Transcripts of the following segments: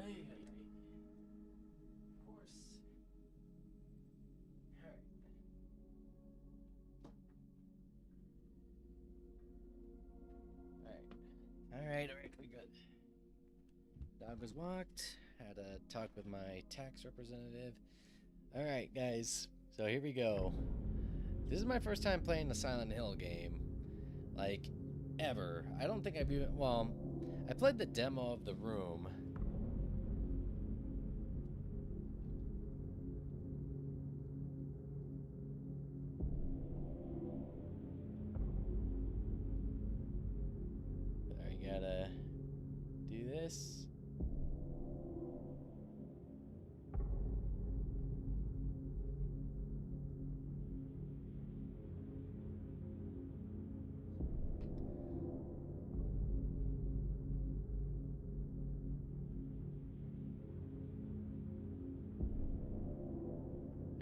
Ay, ay, ay. Of course. All right. All right. All right. We good. Dog was walked. Had a talk with my tax representative. All right, guys. So here we go. This is my first time playing the Silent Hill game, like ever. I don't think I've even. Well, I played the demo of the room. I gotta do this.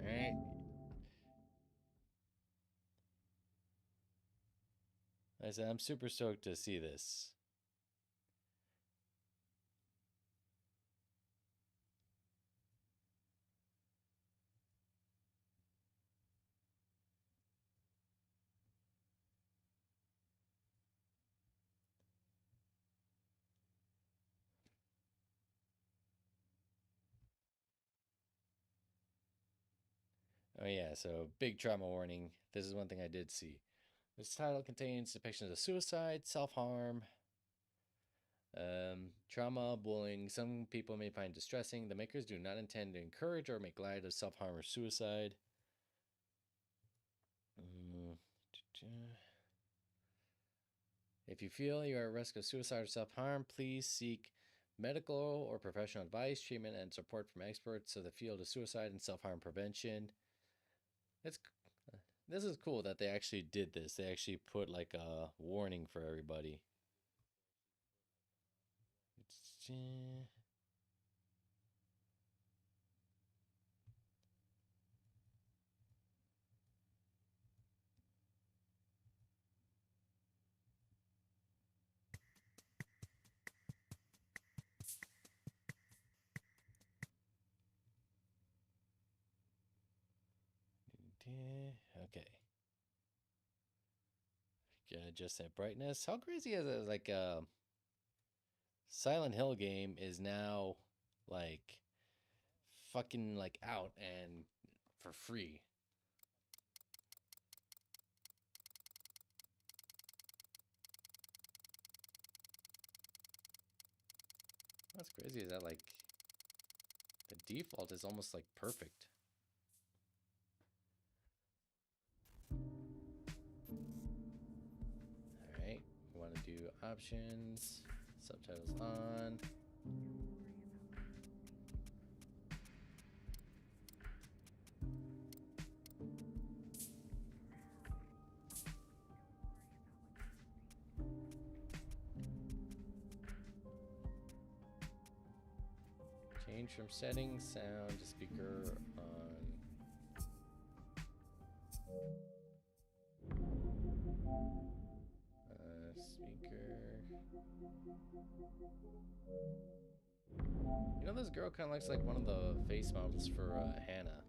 All right. I said I'm super stoked to see this. Oh yeah. So big trauma warning. This is one thing I did see. This title contains depictions of suicide, self harm, trauma, bullying. Some people may find distressing. The makers do not intend to encourage or make light of self harm or suicide. Mm. If you feel you are at risk of suicide or self harm, please seek medical or professional advice, treatment, and support from experts of the field of suicide and self harm prevention. It's this is cool that they actually did this. They actually put like a warning for everybody. It's, okay. Adjust that brightness. How crazy is it? Like Silent Hill game is now like fucking like out and for free. What's crazy is that like the default is almost like perfect. All right, we want to do options, subtitles on. Change from settings, sound to speaker on. Speaker. You know, this girl kind of looks like one of the face models for Hannah.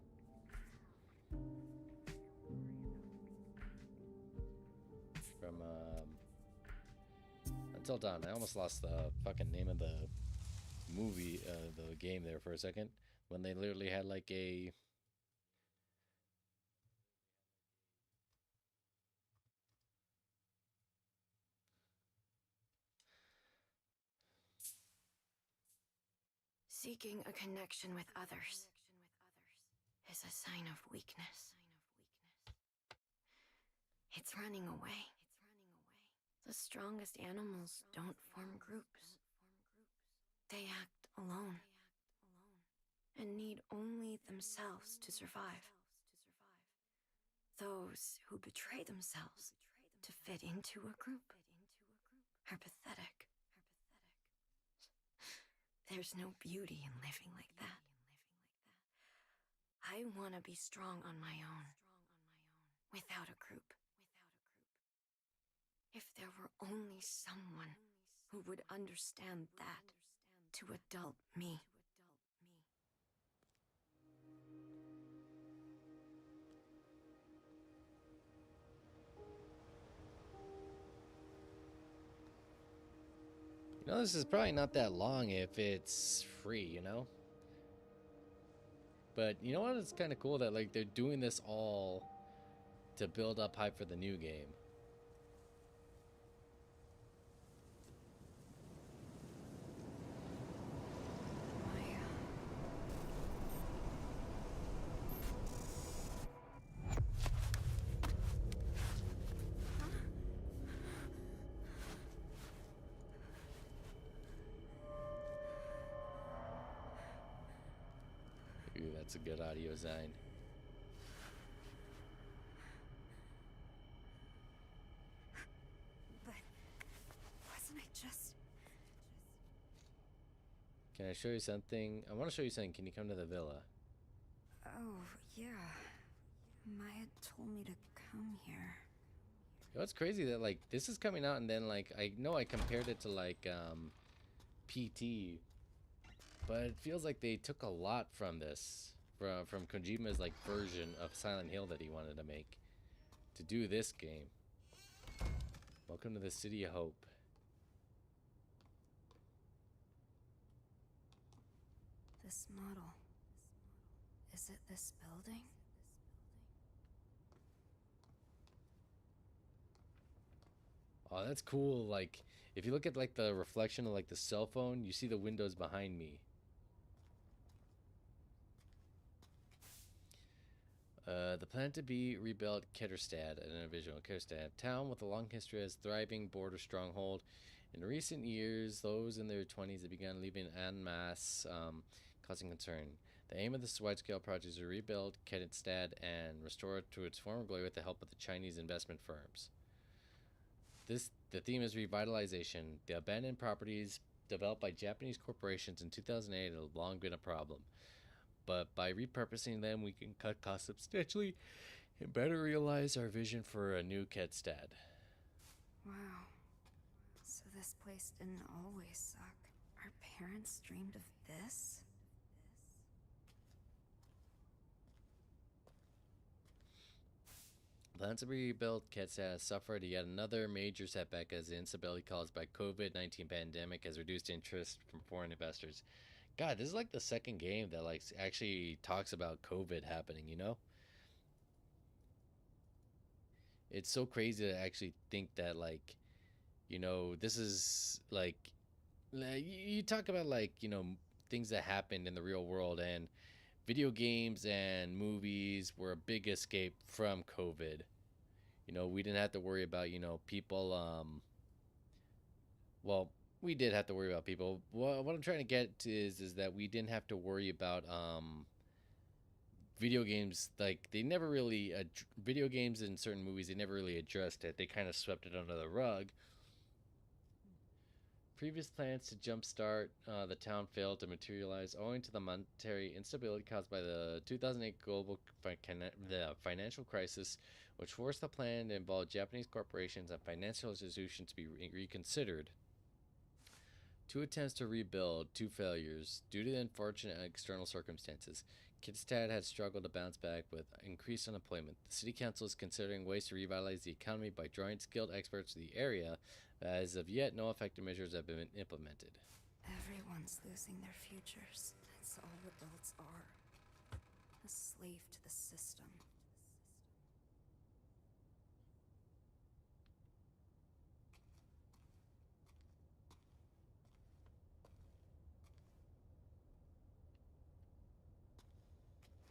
From Until Dawn. I almost lost the fucking name of the movie, the game there for a second. When they literally had like a. Seeking a connection with others is a sign of weakness. It's running away. The strongest animals don't form groups. They act alone and need only themselves to survive. Those who betray themselves to fit into a group are pathetic. There's no beauty in living like that. I want to be strong on my own, without a group. If there were only someone who would understand that, to adult me. You know, this is probably not that long if it's free, you know? But you know what? It's kind of cool that like they're doing this all to build up hype for the new game. Maya. Ooh, that's a good audio design. But wasn't I just... Can I show you something? I want to show you something. Can you come to the villa? Oh, yeah. Maya told me to come here. You know, it's crazy that like this is coming out and then like I know I compared it to like PT, but it feels like they took a lot from this from Kojima's like version of Silent Hill that he wanted to make to do this game. Welcome to the City of Hope. This model. Is it this building? Oh, that's cool. Like if you look at like the reflection of like the cell phone, you see the windows behind me. The plan to be rebuilt Ketterstad, an individual Ketterstad town with a long history as thriving border stronghold. In recent years, those in their 20s have begun leaving en masse, causing concern. The aim of this wide-scale project is to rebuild Ketterstad and restore it to its former glory with the help of the Chinese investment firms. The theme is revitalization. The abandoned properties developed by Japanese corporations in 2008 have long been a problem. But by repurposing them, we can cut costs substantially and better realize our vision for a new Ketstad. Wow. So this place didn't always suck. Our parents dreamed of this? Plans to rebuild Ketstad has suffered yet another major setback as the instability caused by COVID-19 pandemic has reduced interest from foreign investors. God, this is like the second game that like actually talks about COVID happening, you know? It's so crazy to actually think that like, you know, this is like you talk about like, you know, things that happened in the real world and video games and movies were a big escape from COVID. You know, we didn't have to worry about, you know, people well, we did have to worry about people. What I'm trying to get to is that we didn't have to worry about video games. Like they never really video games in certain movies they never really addressed it. They kind of swept it under the rug. Previous plans to jumpstart the town failed to materialize owing to the monetary instability caused by the 2008 global financial crisis, which forced the plan to involve Japanese corporations and financial institutions to be reconsidered. Two attempts to rebuild, two failures. Due to the unfortunate external circumstances, Kidstad had struggled to bounce back with increased unemployment. The city council is considering ways to revitalize the economy by drawing skilled experts to the area, but as of yet, no effective measures have been implemented. Everyone's losing their futures. That's all adults are. A slave to the system.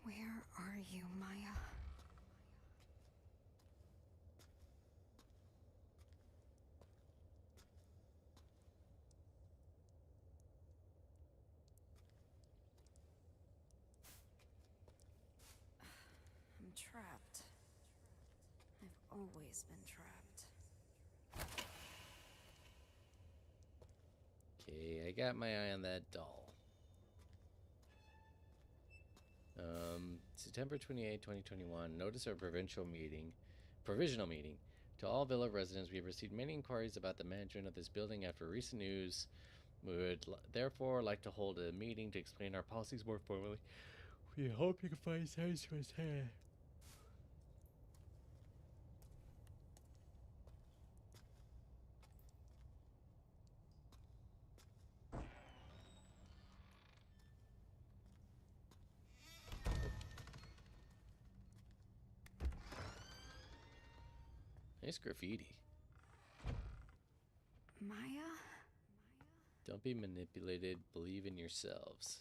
Where are you, Maya? I'm trapped. I've always been trapped. Okay, I got my eye on that doll. September 28, 2021, notice of provisional meeting. To all Villa residents, we have received many inquiries about the management of this building after recent news We would therefore like to hold a meeting to explain our policies more formally. We hope you can find time to attend. Nice graffiti. Maya? Don't be manipulated. Believe in yourselves.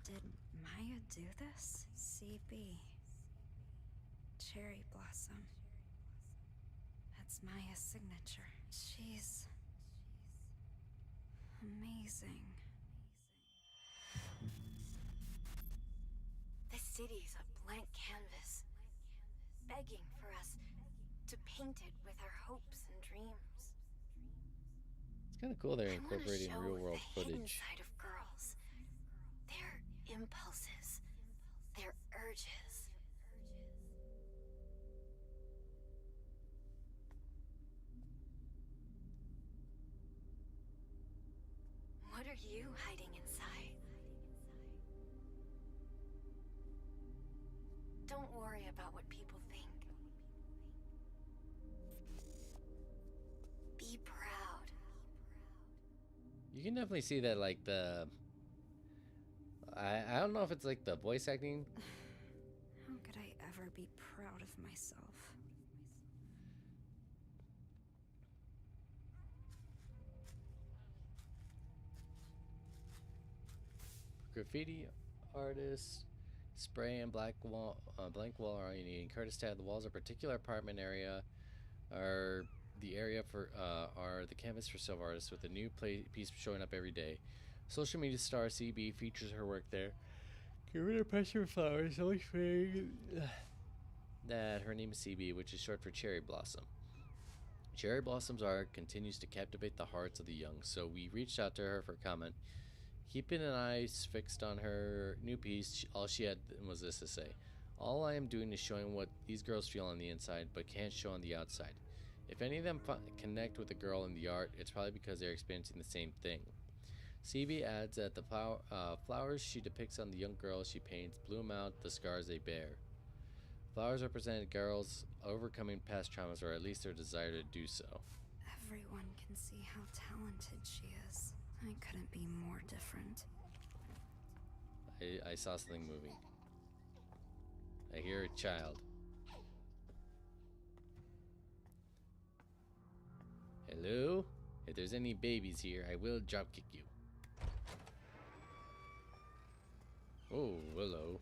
Did Maya do this? CB. Cherry Blossom. That's Maya's signature. She's amazing. This city's a blank canvas, begging for us to paint it with our hopes and dreams. It's kind of cool they're I wanna incorporating show real-world the hidden footage. side of girls, their impulses, their urges. What are you hiding inside? Don't worry about what people think. Be proud. You can definitely see that, like, I don't know if it's like the voice acting. How could I ever be proud of myself? Graffiti artist, spray and blank wall are all you need. In Kurdistan, the walls of a particular apartment area are the area for are the canvas for silver artists, with a new piece showing up every day. Social media star CB features her work there. Give her a pressure flowers, always saying that her name is CB, which is short for Cherry Blossom. Cherry Blossom's art continues to captivate the hearts of the young, so we reached out to her for comment. Keeping an eye fixed on her new piece, all she had was this to say: "All I am doing is showing what these girls feel on the inside, but can't show on the outside. If any of them connect with the girl in the art, it's probably because they're experiencing the same thing." CB adds that the flowers she depicts on the young girls she paints bloom out the scars they bear. Flowers represent girls overcoming past traumas, or at least their desire to do so. Everyone can see how talented she is. I couldn't be more different. I saw something moving. I hear a child. Hello? If there's any babies here, I will drop kick you. Oh, hello.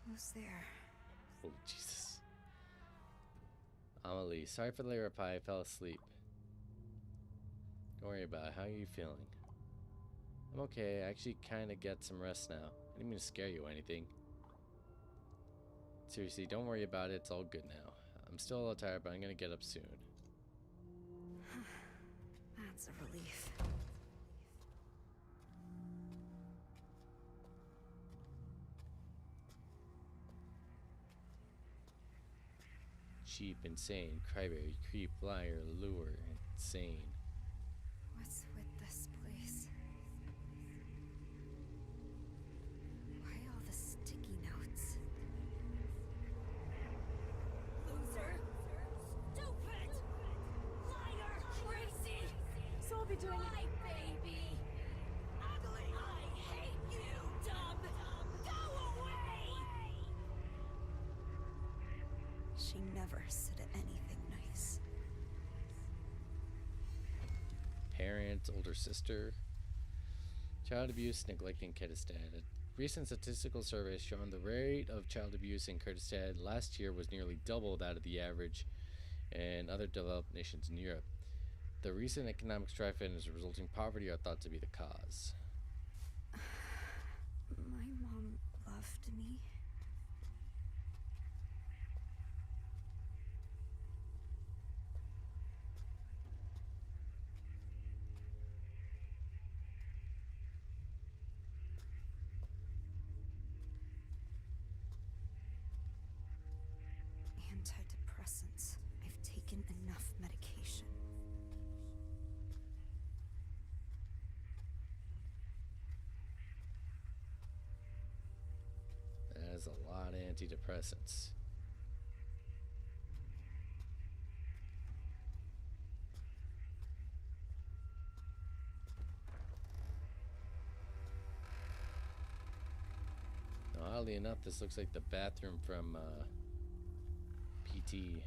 Who's there? Oh, Jesus. Amelie, sorry for the late reply. I fell asleep. Don't worry about it. How are you feeling? I'm okay. I actually kind of get some rest now. I didn't mean to scare you or anything. Seriously, don't worry about it. It's all good now. I'm still a little tired, but I'm gonna get up soon. That's a relief. Cheap, insane, cryberry, creep, liar, lure, insane. What's with this place? Why all the sticky notes? Loser! Stupid! Liar! Crazy! So I'll be doing Lie, baby! Ugly! I hate you, dumb! Go away! She never said anything nice. Parents, older sister. Child abuse, neglect in Kurdistan. A recent statistical survey has shown the rate of child abuse in Kurdistan last year was nearly double that of the average in other developed nations in Europe. The recent economic strife and its resulting poverty are thought to be the cause. My mom loved me. a lot of antidepressants. Now, oddly enough, this looks like the bathroom from PT.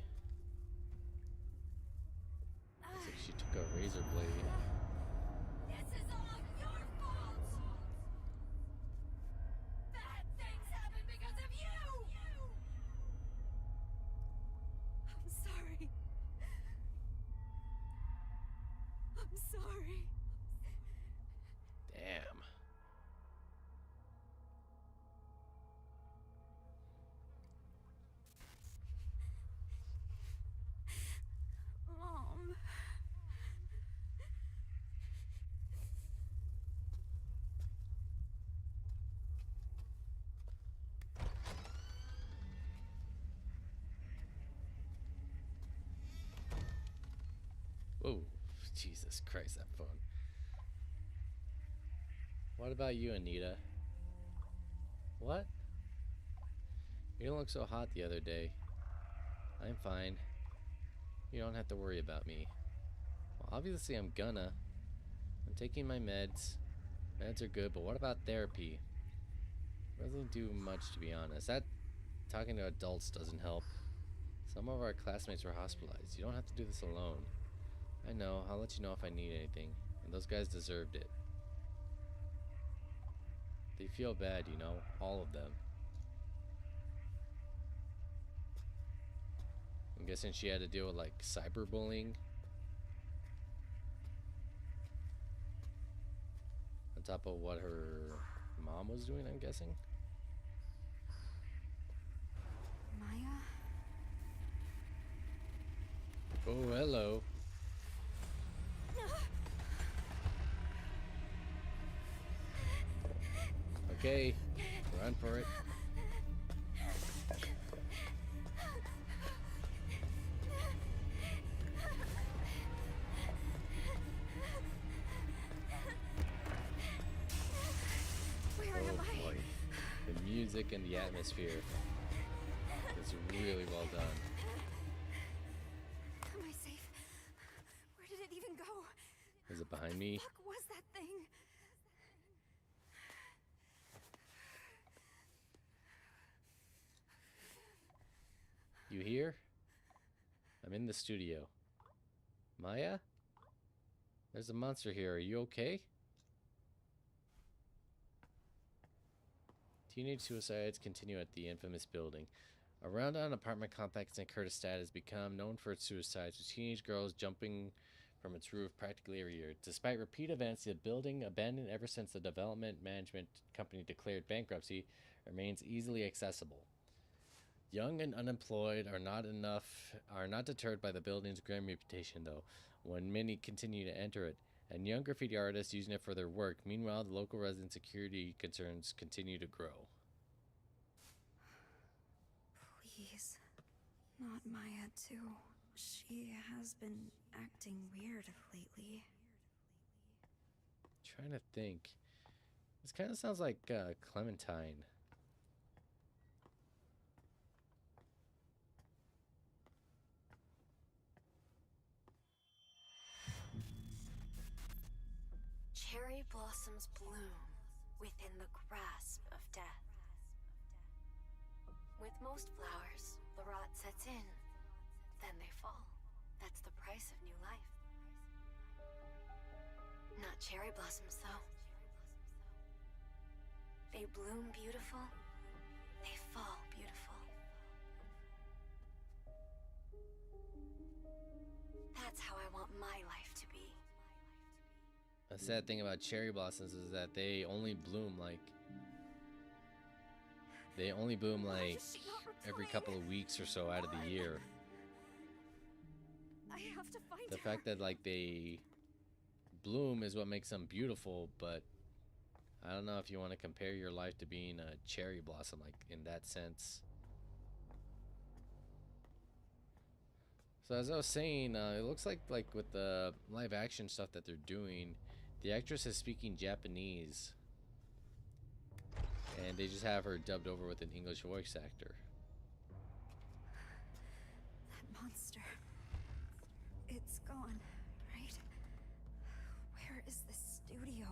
Looks like she took a razor blade. This is all your fault! Bad things happen because of you! I'm sorry. I'm sorry. Damn. Mom. Whoa. Jesus Christ, that phone. What about you, Anita? What? You didn't look so hot the other day. I'm fine. You don't have to worry about me. Well, obviously I'm gonna. I'm taking my meds. Meds are good, but what about therapy? Doesn't do much, to be honest. That talking to adults doesn't help. Some of our classmates were hospitalized. You don't have to do this alone. I know. I'll let you know if I need anything. And those guys deserved it. They feel bad, you know, all of them. I'm guessing she had to deal with like cyberbullying. On top of what her mom was doing, I'm guessing. Maya? Oh, hello. Okay, run for it. Where Oh am I? boy. The music and the atmosphere is really well done. Am I safe? Where did it even go? Is it behind me? What the fuck was that thing? You here? I'm in the studio. Maya? There's a monster here. Are you okay? Teenage suicides continue at the infamous building. A rundown apartment complex in Kurdistan has become known for its suicides, with teenage girls jumping from its roof practically every year. Despite repeat events, the building, abandoned ever since the development management company declared bankruptcy, remains easily accessible. Young and unemployed are not deterred by the building's grim reputation, though, when many continue to enter it, and young graffiti artists using it for their work. Meanwhile, the local resident security concerns continue to grow. Please. Not Maya, too. She has been acting weird lately. Trying to think. This kind of sounds like Clementine. Cherry blossoms bloom within the grasp of death. With most flowers, the rot sets in, then they fall. That's the price of new life. Not cherry blossoms, though. They bloom beautiful, they fall beautiful. That's how I want my life to be. A sad thing about cherry blossoms is that they only bloom like every couple of weeks or so out of the year. I have to find The her. fact that like they bloom is what makes them beautiful, but I don't know if you want to compare your life to being a cherry blossom, like in that sense. So as I was saying, it looks like with the live action stuff that they're doing, the actress is speaking Japanese, and they just have her dubbed over with an English voice actor. That monster. It's gone, right? Where is the studio?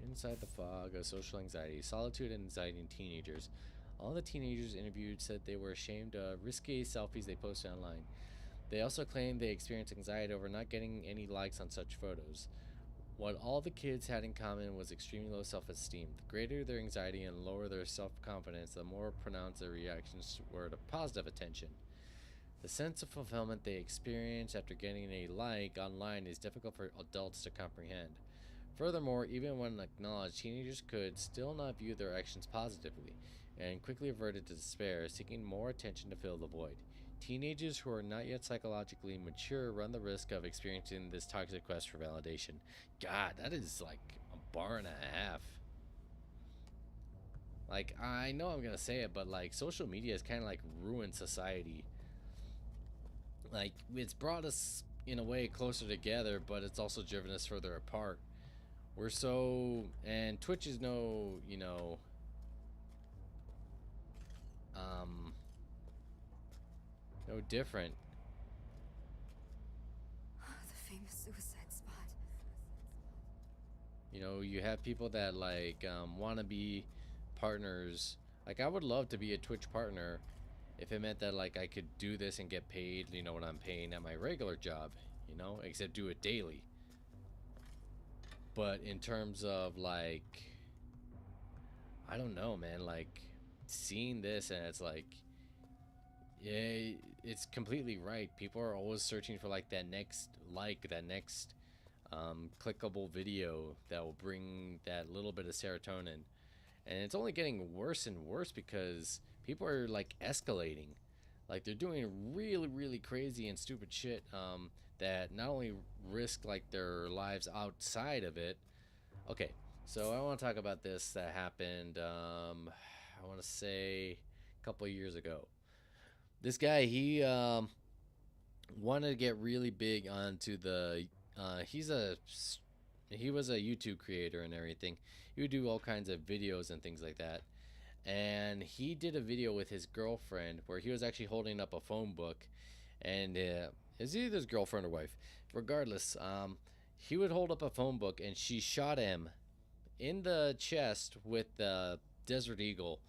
Inside the fog of social anxiety, solitude, and anxiety in teenagers. All the teenagers interviewed said they were ashamed of risque selfies they posted online. They also claimed they experienced anxiety over not getting any likes on such photos. What all the kids had in common was extremely low self-esteem. The greater their anxiety and lower their self-confidence, the more pronounced their reactions were to positive attention. The sense of fulfillment they experience after getting a like online is difficult for adults to comprehend. Furthermore, even when acknowledged, teenagers could still not view their actions positively, and quickly reverted to despair, seeking more attention to fill the void. Teenagers who are not yet psychologically mature run the risk of experiencing this toxic quest for validation. God, that is like a bar and a half. Like, I know I'm gonna say it, but like, social media has kind of like ruined society. Like, it's brought us in a way closer together, but it's also driven us further apart. We're so, and Twitch is no, you know, no different. The famous suicide spot. You know, you have people that like want to be partners. Like, I would love to be a Twitch partner if it meant that like I could do this and get paid, you know, what I'm paying at my regular job, you know, except do it daily. But in terms of like, I don't know, man, like seeing this and it's like, yeah, it's completely right. People are always searching for like that next like, that next clickable video that will bring that little bit of serotonin. And it's only getting worse and worse because people are like escalating. Like, they're doing really, really crazy and stupid shit that not only risk like their lives outside of it. Okay, so I want to talk about this that happened, I want to say a couple of years ago. This guy, he wanted to get really big onto the. He was a YouTube creator and everything. He would do all kinds of videos and things like that. And he did a video with his girlfriend where he was actually holding up a phone book, and it's either his girlfriend or wife. Regardless, he would hold up a phone book, and she shot him in the chest with the Desert Eagle.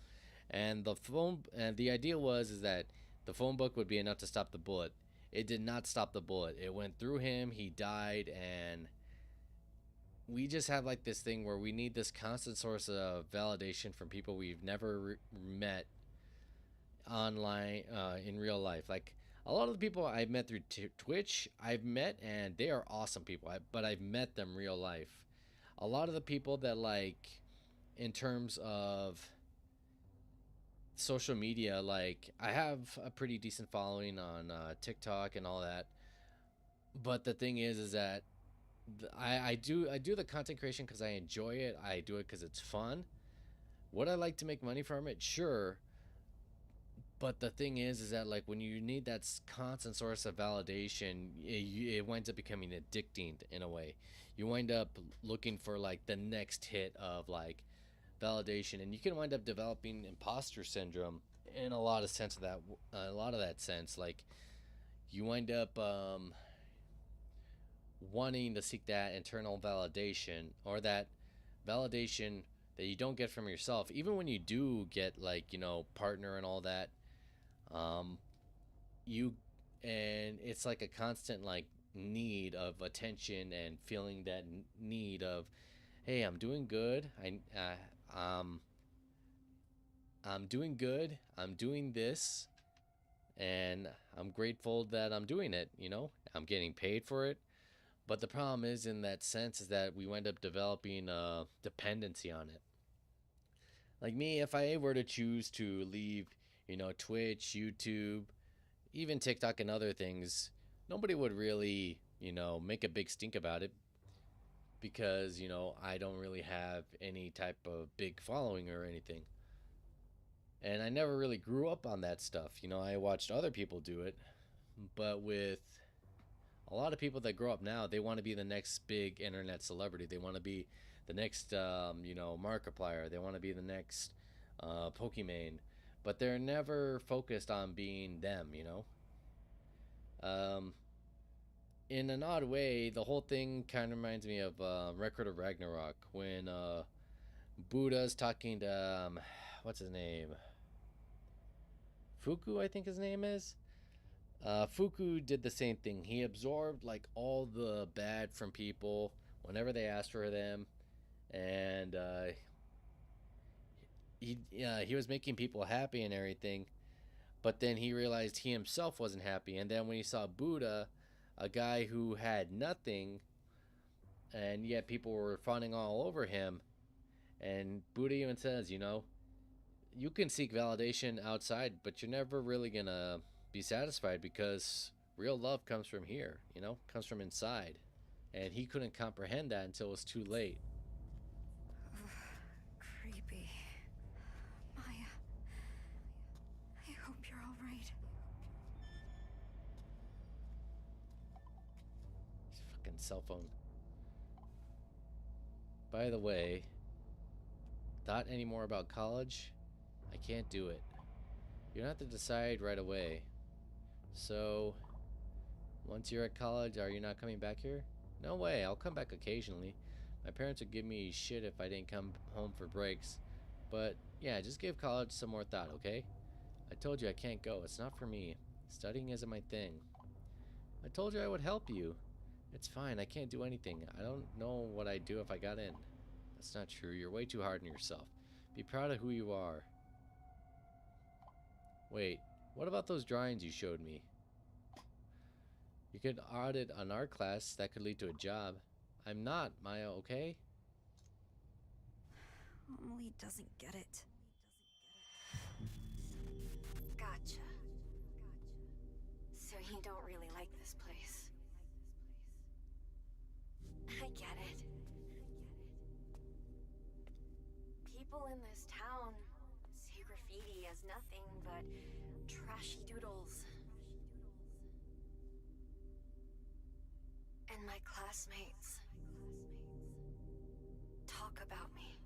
And the idea was is that the phone book would be enough to stop the bullet. It did not stop the bullet. It went through him. He died, and we just have like this thing where we need this constant source of validation from people we've never met online, in real life. Like, a lot of the people I've met through Twitch, I've met, and they are awesome people, but I've met them real life. A lot of the people that, like, in terms of social media, like, I have a pretty decent following on TikTok and all that. But the thing is that I do the content creation because I enjoy it. I do it because it's fun. Would I like to make money from it? Sure. But the thing is that like when you need that constant source of validation, it winds up becoming addicting in a way. You wind up looking for like the next hit of like validation, and you can wind up developing imposter syndrome in a lot of sense of that. A lot of that sense, like you wind up wanting to seek that internal validation, or that validation that you don't get from yourself, even when you do get like, you know, partner and all that. um you and it's like a constant like need of attention and feeling that need of, hey, I'm doing good, I'm doing good, I'm doing this, and I'm grateful that I'm doing it, you know, I'm getting paid for it. But the problem is, in that sense, is that we wind up developing a dependency on it. Like me, if I were to choose to leave, you know, Twitch, YouTube, even TikTok and other things, nobody would really, you know, make a big stink about it because, you know, I don't really have any type of big following or anything. And I never really grew up on that stuff. You know, I watched other people do it, but with A lot of people that grow up now, they want to be the next big internet celebrity. They want to be the next, Markiplier. They want to be the next Pokimane, but they're never focused on being them. Um, in an odd way, the whole thing kind of reminds me of Record of Ragnarok when Buddha's talking to what's his name, Fuku, I think his name is. Fuku did the same thing. He absorbed like all the bad from people whenever they asked for them, and he was making people happy and everything. But then he realized he himself wasn't happy, and then when he saw Buddha, a guy who had nothing, and yet people were fawning all over him, and Buddha even says, you can seek validation outside, but you're never really gonna be satisfied because real love comes from here, comes from inside. And he couldn't comprehend that until it was too late. Creepy. Maya, I hope you're all right. Fucking cell phone. By the way, thought any more about college? I can't do it. You don't have to decide right away. So, once you're at college, are you not coming back here? No way, I'll come back occasionally. My parents would give me shit if I didn't come home for breaks. But, yeah, just give college some more thought, okay? I told you I can't go. It's not for me. Studying isn't my thing. I told you I would help you. It's fine, I can't do anything. I don't know what I'd do if I got in. That's not true. You're way too hard on yourself. Be proud of who you are. Wait, what about those drawings you showed me? You could audit an art class. That could lead to a job. I'm not, Maya, okay? Emily doesn't get it. Gotcha. So you don't really like this place. I get it. People in this town see graffiti as nothing but trashy doodles. And my classmates talk about me.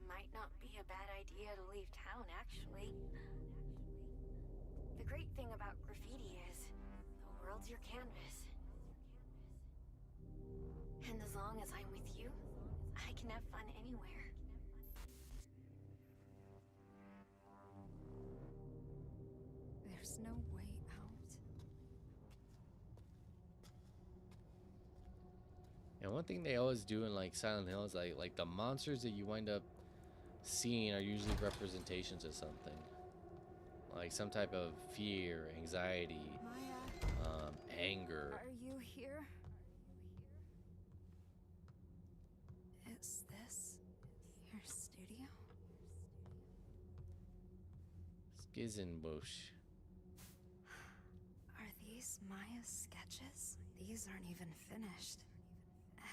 Might not be a bad idea to leave town, actually. The great thing about graffiti is the world's your canvas. And as long as I'm with you, I can have fun anywhere. There's no way out. And one thing they always do in like Silent Hill is like the monsters that you wind up seeing are usually representations of something. Like some type of fear, anxiety, Maya, anger. are you here? Is this your studio? Skizenbush. Are these Maya's sketches? These aren't even finished.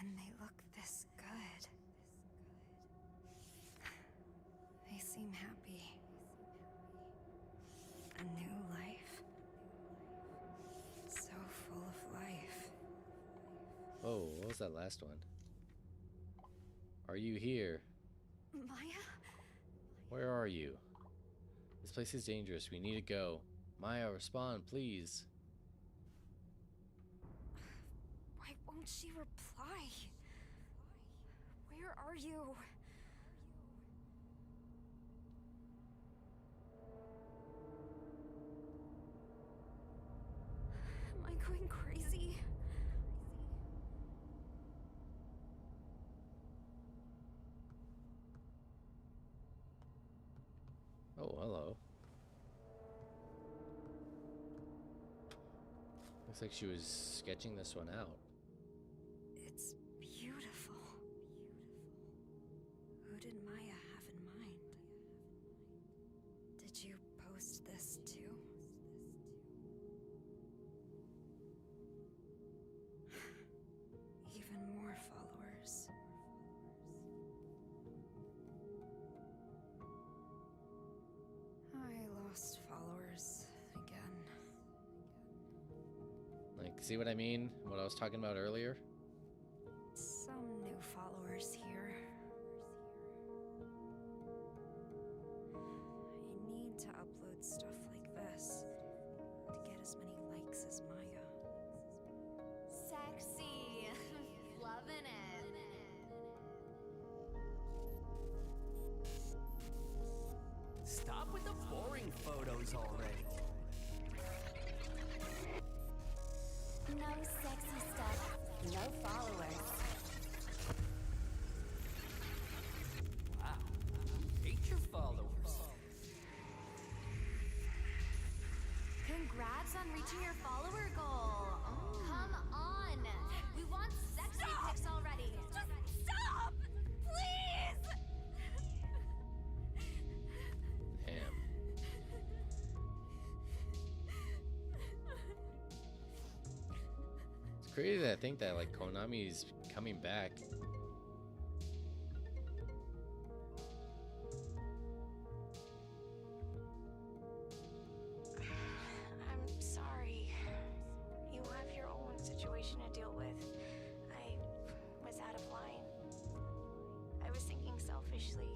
And they look this good. They seem happy. A new life. So full of life. Oh, what was that last one? Are you here? Maya? Where are you? This place is dangerous. We need to go. Maya, respond, please. Why won't she reply? Where are you? Am I going crazy? Oh, hello. Looks like she was sketching this one out. It's beautiful. Who did Maya have in mind? Did you post this too? Even more followers. I lost followers again. see what I mean? What I was talking about earlier? Some new followers here. I need to upload stuff like this to get as many likes as Maya. Sexy. Loving it. Stop with the boring photos already. No sexy stuff. No followers. Wow. Hate your followers. Congrats on reaching your follower goal. Come on. We want sexy pics already. Just stop! Please! Damn. It's crazy to think that like Konami's coming back. I'm sorry. You have your own situation to deal with. I was out of line. I was thinking selfishly.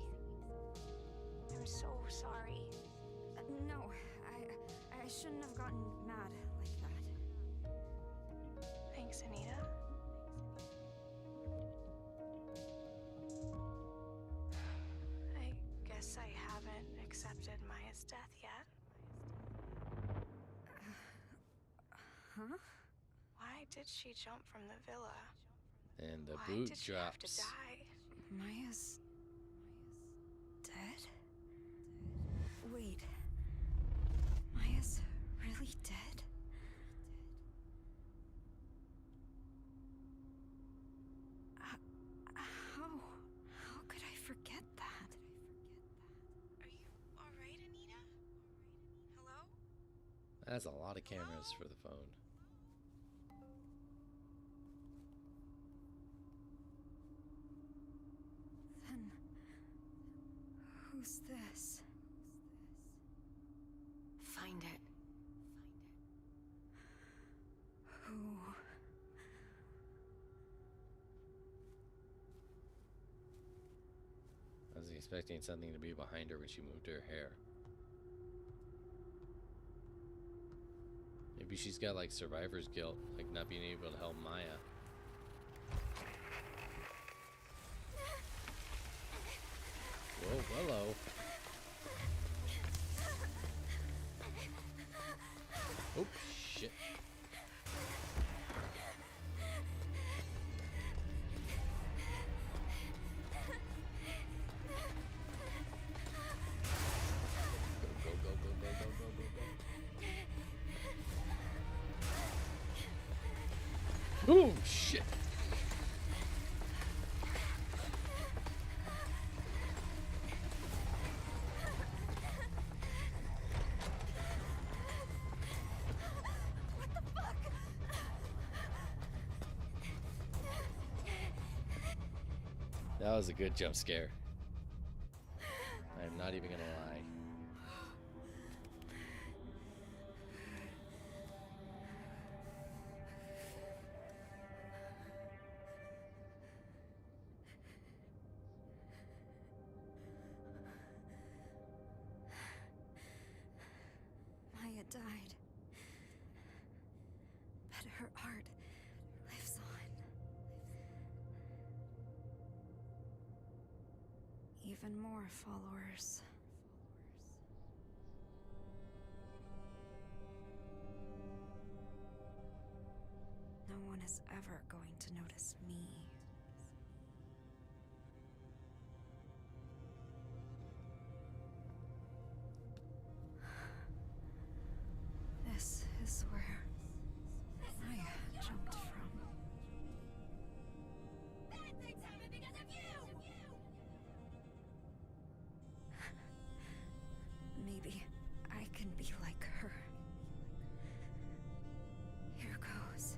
I'm so sorry. No, I shouldn't have gotten mad like that. Thanks, Anita. I guess I haven't accepted Maya's death yet. Huh? Why did she jump from the villa? And the Why boot did she have to drops. die? Maya's dead? Wait. Maya's really dead? How could I forget that? Are you alright, Anita? Hello? That's a lot of cameras for the phone. Then who's this? Find it. Who? I was expecting something to be behind her when she moved her hair. Maybe she's got like survivor's guilt, like not being able to help Maya. Whoa, hello. Oh, shit. Go, go, go, go, go, go, go, go, go. Oh, shit. That was a good jump scare. I'm not even gonna lie. Maya died. But her art lives on. Even more followers. No one is ever going to notice me. This is where Maya jumped from. Bad things happen because of you! Maybe I can be like her. Here goes.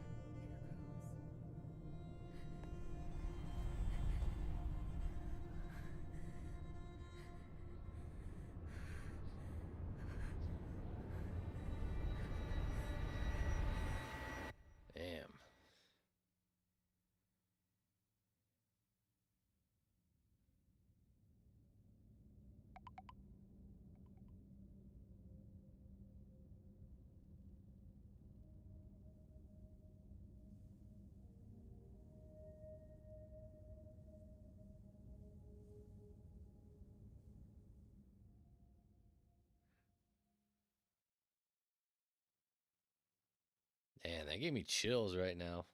Man, that gave me chills right now.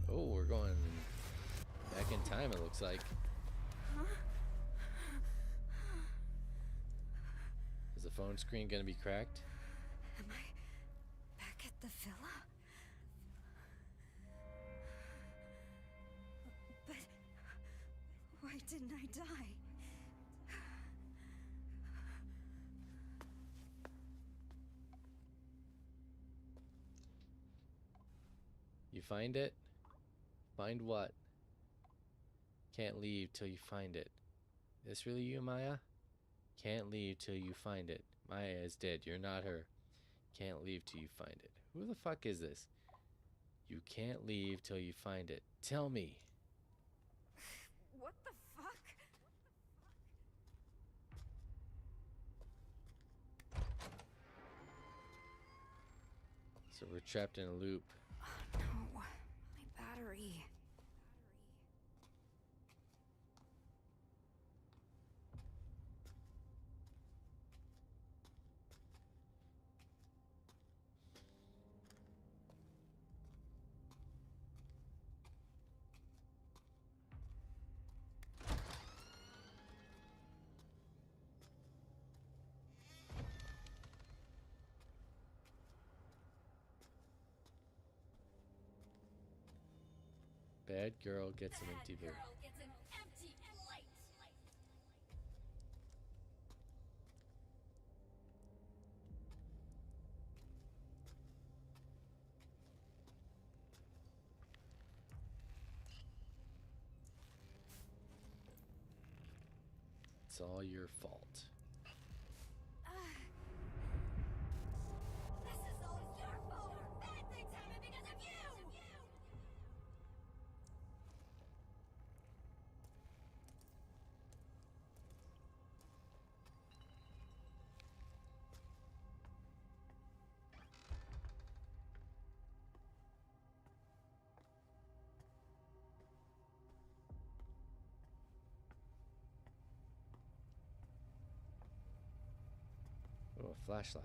Oh, we're going back in time, it looks like. Is the phone screen gonna be cracked? Am I back at the villa? But why didn't I die? You find it? Find what? Can't leave till you find it. Is this really you, Maya? Can't leave till you find it. Maya is dead. You're not her. Can't leave till you find it. Who the fuck is this? You can't leave till you find it. Tell me. What the fuck? So we're trapped in a loop. Oh no, my battery. Bad girl gets an empty plate. It's all your fault. This is all your fault! Bad things happen because of you! Oh, a flashlight.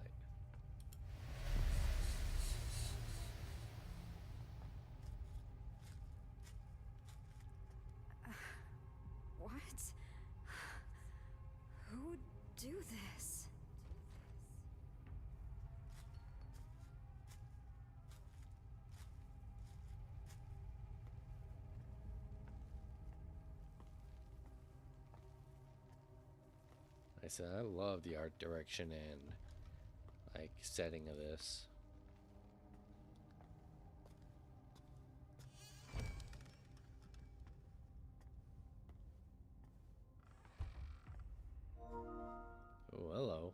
What? Who would do this? I said I love the art direction and like setting of this. Oh, hello.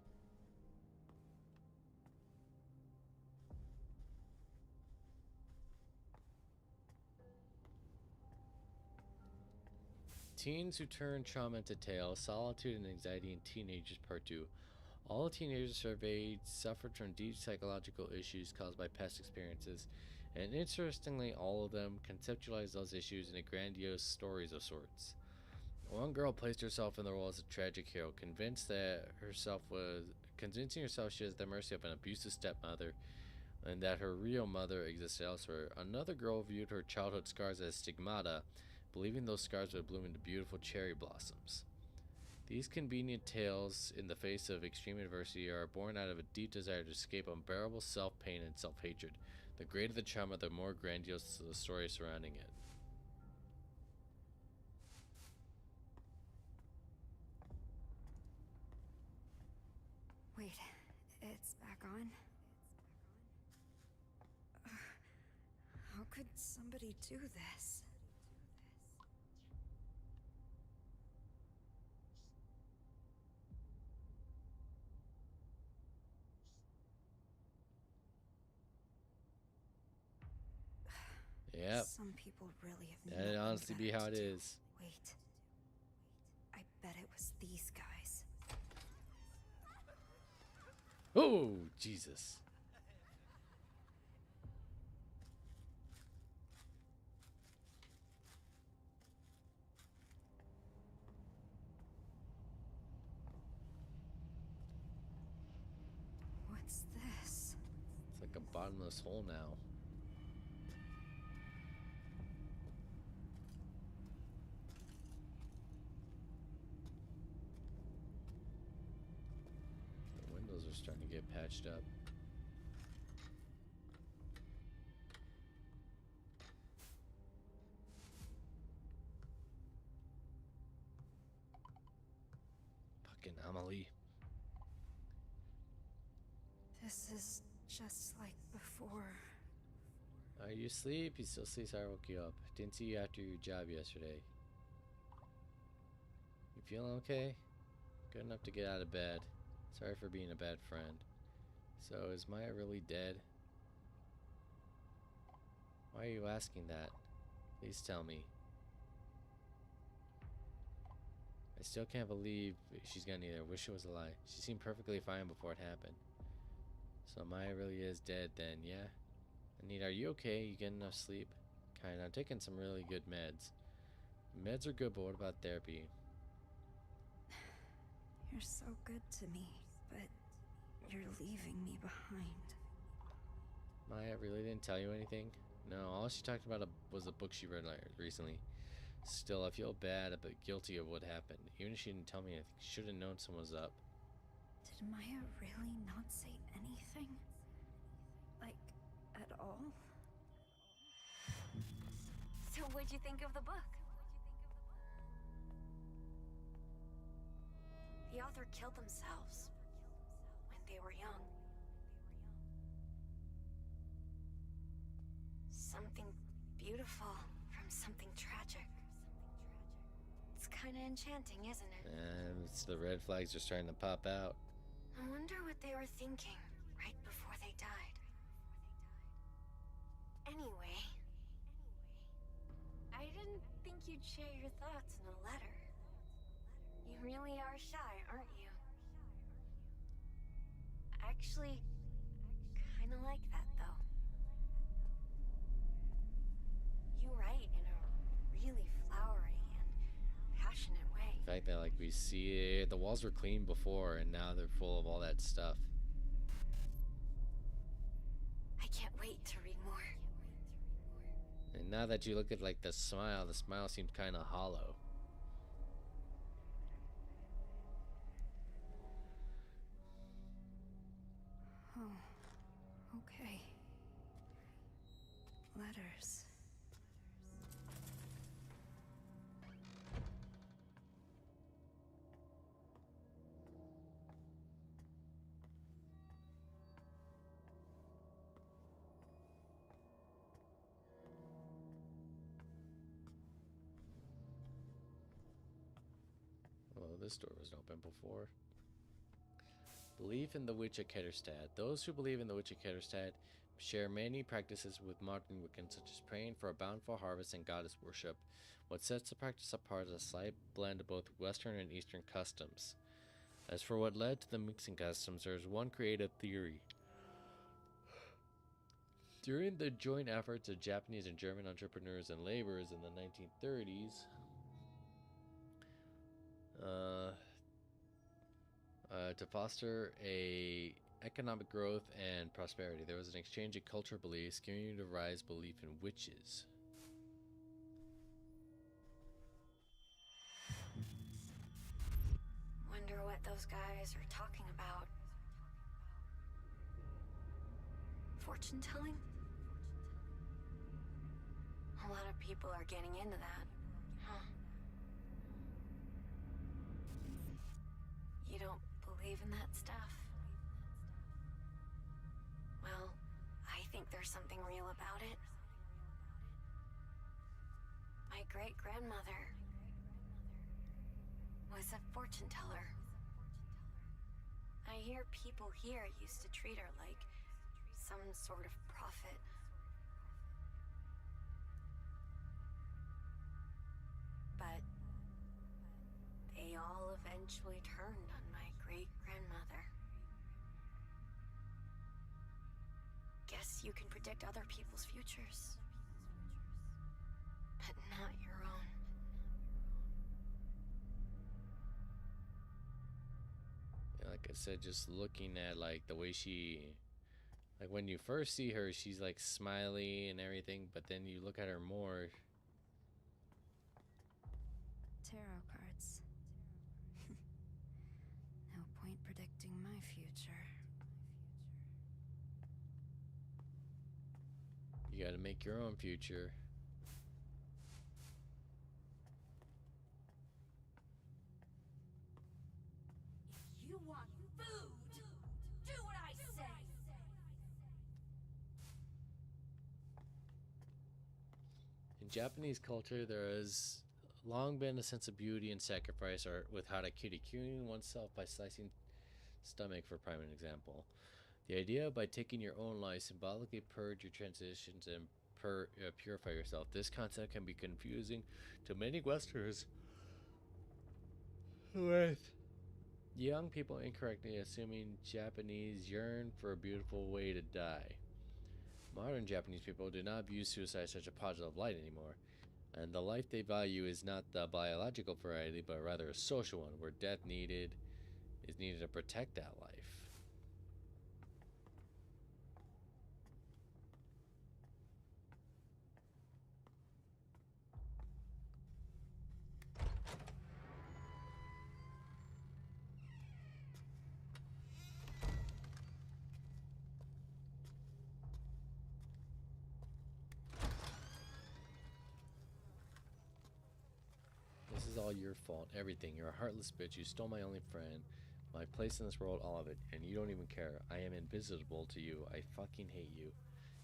Teens who turn trauma into tales, solitude and anxiety in teenagers, part 2. All teenagers surveyed suffered from deep psychological issues caused by past experiences, and interestingly, all of them conceptualized those issues into grandiose stories of sorts. One girl placed herself in the role as a tragic hero, convincing herself she was at the mercy of an abusive stepmother and that her real mother existed elsewhere. Another girl viewed her childhood scars as stigmata, believing those scars would bloom into beautiful cherry blossoms. These convenient tales in the face of extreme adversity are born out of a deep desire to escape unbearable self-pain and self-hatred. The greater the trauma, the more grandiose the story surrounding it. Wait, it's back on? How could somebody do this? Yep. Some people really have That'd nothing honestly be better how to it do. is. Wait. I bet it was these guys. Oh, Jesus. bottomless hole now. The windows are starting to get patched up. Fucking Amelie. This is just like before. Are you asleep? You still sleep, so I woke you up. Didn't see you after your job yesterday. You feeling okay? Good enough to get out of bed. Sorry for being a bad friend. So, is Maya really dead? Why are you asking that? Please tell me. I still can't believe she's gone either. Wish it was a lie. She seemed perfectly fine before it happened. So Maya really is dead then, yeah? Anita, are you okay? You getting enough sleep? Kinda. I'm taking some really good meds. Meds are good, but what about therapy? You're so good to me, but you're leaving me behind. Maya really didn't tell you anything? No, all she talked about was a book she read recently. Still, I feel bad, but guilty of what happened. Even if she didn't tell me anything, she should have known someone was up. Did Maya really not say anything? Like, at all? So what'd you think of the book? The author killed themselves when they were young. Something beautiful from something tragic. It's kind of enchanting, isn't it? And it's the red flags are starting to pop out. I wonder what they were thinking right before they died. Anyway, I didn't think you'd share your thoughts in a letter. You really are shy, aren't you? Actually, kind of like that, though. You write in a really flowery and passionate way. The fact that, like, we see the walls were clean before and now they're full of all that stuff. I can't wait to read more. And now that you look at, like, the smile seems kind of hollow. Oh, okay. Letters. Well, this door wasn't open before. Belief in the Witch of Ketterstad. Those who believe in the Witch of Ketterstad share many practices with modern Wiccans, such as praying for a bountiful harvest and goddess worship. What sets the practice apart is a slight blend of both Western and Eastern customs. As for what led to the mixing customs, there is one creative theory. During the joint efforts of Japanese and German entrepreneurs and laborers in the 1930s, to foster economic growth and prosperity, there was an exchange of cultural beliefs, giving to rise belief in witches. Wonder what those guys are talking about. Fortune telling? A lot of people are getting into that, huh? You don't believe in that stuff? Well, I think there's something real about it. My great-grandmother was a fortune teller. I hear people here used to treat her like some sort of prophet. But they all eventually turned on my great-grandmother. Guess you can predict other people's futures, but not your own. Yeah, like I said, just looking at, like, the way she Like when you first see her, she's like smiley and everything, but then you look at her more. Tarot cards. No point predicting my future. You gotta make your own future. If you want food, do what I say. In Japanese culture, there has long been a sense of beauty and sacrifice, or with harakiri, curing oneself by slicing stomach, for prime example. The idea by taking your own life symbolically purge your transitions and purify yourself. This concept can be confusing to many Westerners with young people incorrectly assuming Japanese yearn for a beautiful way to die. Modern Japanese people do not view suicide as such a positive light anymore, and the life they value is not the biological variety, but rather a social one, where death is needed to protect that life. This is all your fault. Everything. You're a heartless bitch. You stole my only friend. My place in this world, all of it. And you don't even care. I am invisible to you. I fucking hate you.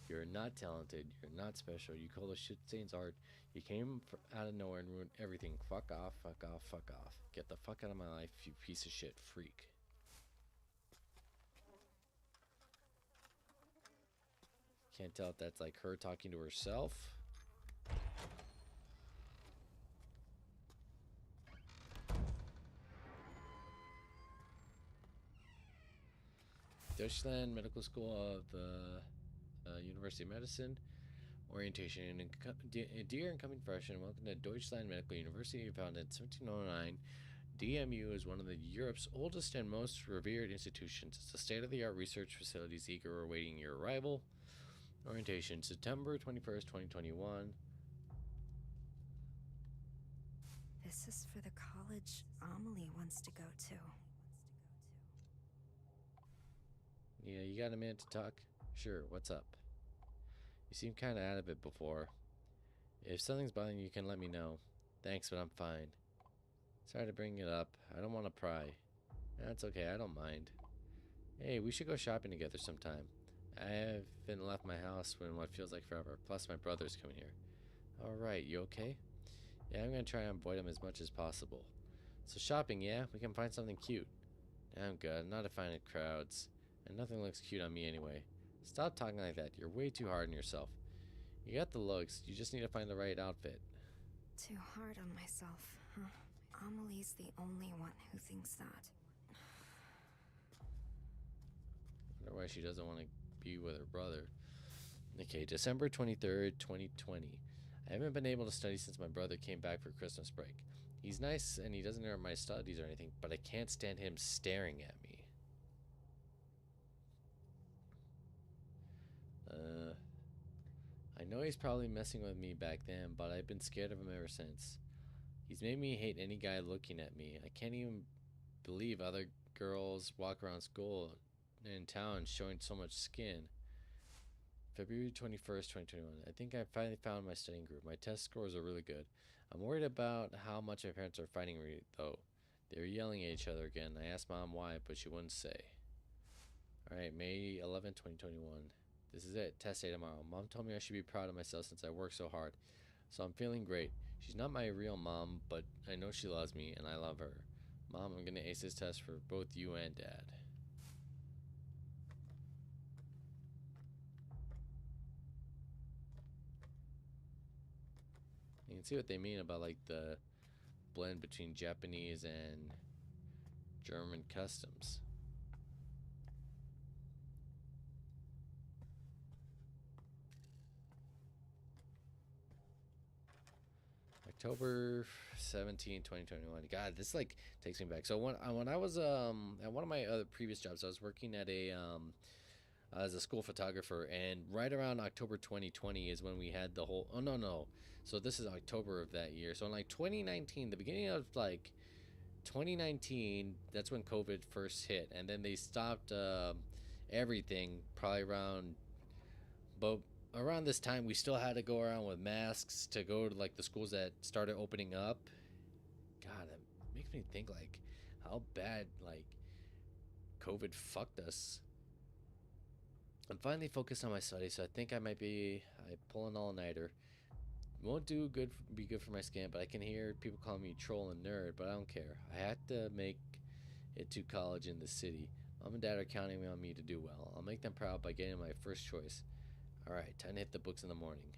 You're not talented. You're not special. You call those shit stains art. You came out of nowhere and ruined everything. Fuck off, fuck off, fuck off. Get the fuck out of my life, you piece of shit freak. Can't tell if that's like her talking to herself. Deutschland Medical School of the University of Medicine. Orientation. Dear incoming freshman, welcome to Deutschland Medical University. Founded in 1709, DMU is one of Europe's oldest and most revered institutions. It's a state-of-the-art research facilities eager awaiting your arrival. Orientation, September 21st, 2021. This is for the college Amelie wants to go to. Yeah, you got a minute to talk? Sure, what's up? You seem kind of out of it before. If something's bothering you, you can let me know. Thanks, but I'm fine. Sorry to bring it up. I don't want to pry. That's okay, I don't mind. Hey, we should go shopping together sometime. I haven't left my house in what feels like forever. Plus, my brother's coming here. Alright, you okay? Yeah, I'm gonna try and avoid him as much as possible. So shopping, yeah? We can find something cute. I'm good. I'm not a fan of crowds. And nothing looks cute on me anyway. Stop talking like that. You're way too hard on yourself. You got the looks. You just need to find the right outfit. Too hard on myself, huh? Amelie's the only one who thinks that. Wonder why she doesn't want to be with her brother. Okay, December 23rd, 2020. I haven't been able to study since my brother came back for Christmas break. He's nice and he doesn't interrupt my studies or anything, but I can't stand him staring at me. I know he's probably messing with me back then, but I've been scared of him ever since. He's made me hate any guy looking at me. I can't even believe other girls walk around school in town showing so much skin. February 21st, 2021. I think I finally found my studying group. My test scores are really good. I'm worried about how much my parents are fighting me, though. They're yelling at each other again. I asked Mom why, but she wouldn't say. Alright, May 11th, 2021. This is it. Test day tomorrow. Mom told me I should be proud of myself since I worked so hard. So I'm feeling great. She's not my real mom, but I know she loves me and I love her. Mom, I'm gonna ace this test for both you and Dad. You can see what they mean about like the blend between Japanese and German customs. October 17, 2021. God, this like takes me back. So when I was at one of my other previous jobs, I was working at a as a school photographer, and right around October 2020 is when we had the whole. Oh no, no. So this is October of that year. So in like 2019, the beginning of like 2019, that's when COVID first hit, and then they stopped everything probably around. But around this time, we still had to go around with masks to go to like the schools that started opening up. God, that makes me think like how bad like COVID fucked us. I'm finally focused on my studies, so I think I pull an all-nighter. Won't do good, be good for my skin, but I can hear people calling me troll and nerd, but I don't care. I had to make it to college in the city. Mom and Dad are counting on me to do well. I'll make them proud by getting my first choice. Alright, time to hit the books in the morning.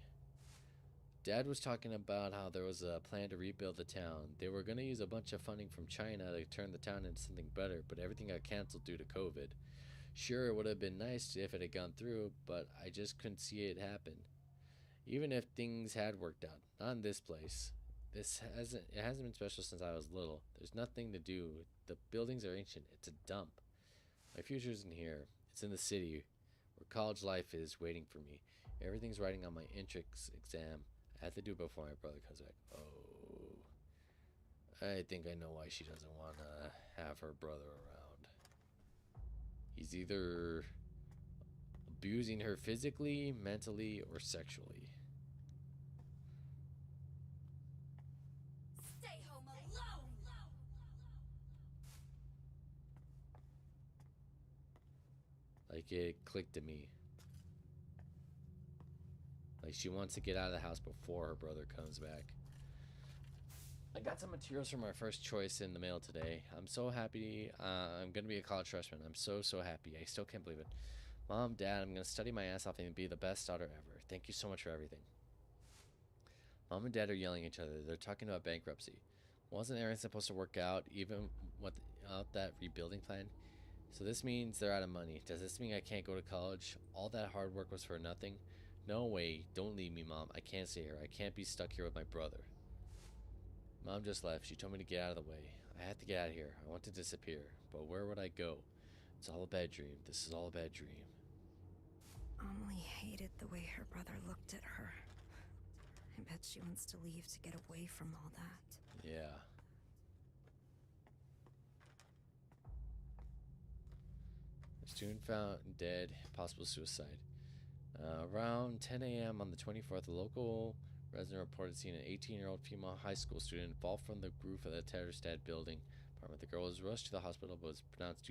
Dad was talking about how there was a plan to rebuild the town. They were going to use a bunch of funding from China to turn the town into something better, but everything got canceled due to COVID. Sure, it would have been nice if it had gone through, but I just couldn't see it happen. Even if things had worked out, not in this place. It hasn't been special since I was little. There's nothing to do. The buildings are ancient. It's a dump. My future isn't here. It's in the city, where college life is waiting for me. Everything's writing on my entrance exam. I have to do it before my brother comes back. Oh, I think I know why she doesn't want to have her brother around. He's either abusing her physically, mentally, or sexually. Stay home alone! Like it clicked to me. Like she wants to get out of the house before her brother comes back. I got some materials for my first choice in the mail today. I'm so happy. I'm going to be a college freshman. I'm so happy. I still can't believe it. Mom, Dad, I'm going to study my ass off and be the best daughter ever. Thank you so much for everything. Mom and Dad are yelling at each other. They're talking about bankruptcy. Wasn't everything supposed to work out even without that rebuilding plan? So this means they're out of money. Does this mean I can't go to college? All that hard work was for nothing? No way. Don't leave me, Mom. I can't stay here. I can't be stuck here with my brother. Mom just left. She told me to get out of the way. I had to get out of here. I want to disappear. But where would I go? It's all a bad dream. This is all a bad dream. Amelie hated the way her brother looked at her. I bet she wants to leave to get away from all that. Yeah. A student found dead, possible suicide. Around 10 a.m. on the 24th, a local resident reported seeing an 18-year-old female high school student fall from the roof of the Tatterstad building apartment. The girl was rushed to the hospital but was pronounced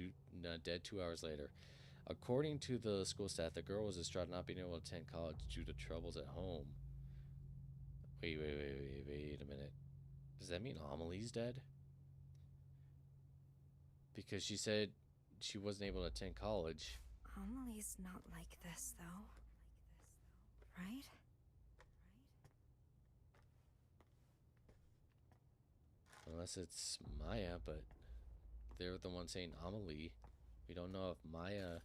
dead 2 hours later. According to the school staff, the girl was distraught not being able to attend college due to troubles at home. Wait a minute. Does that mean Amelie's dead? Because she said she wasn't able to attend college. Amelie's not like this, though. Right? Unless it's Maya, but they're the ones saying Amelie. We don't know if Maya...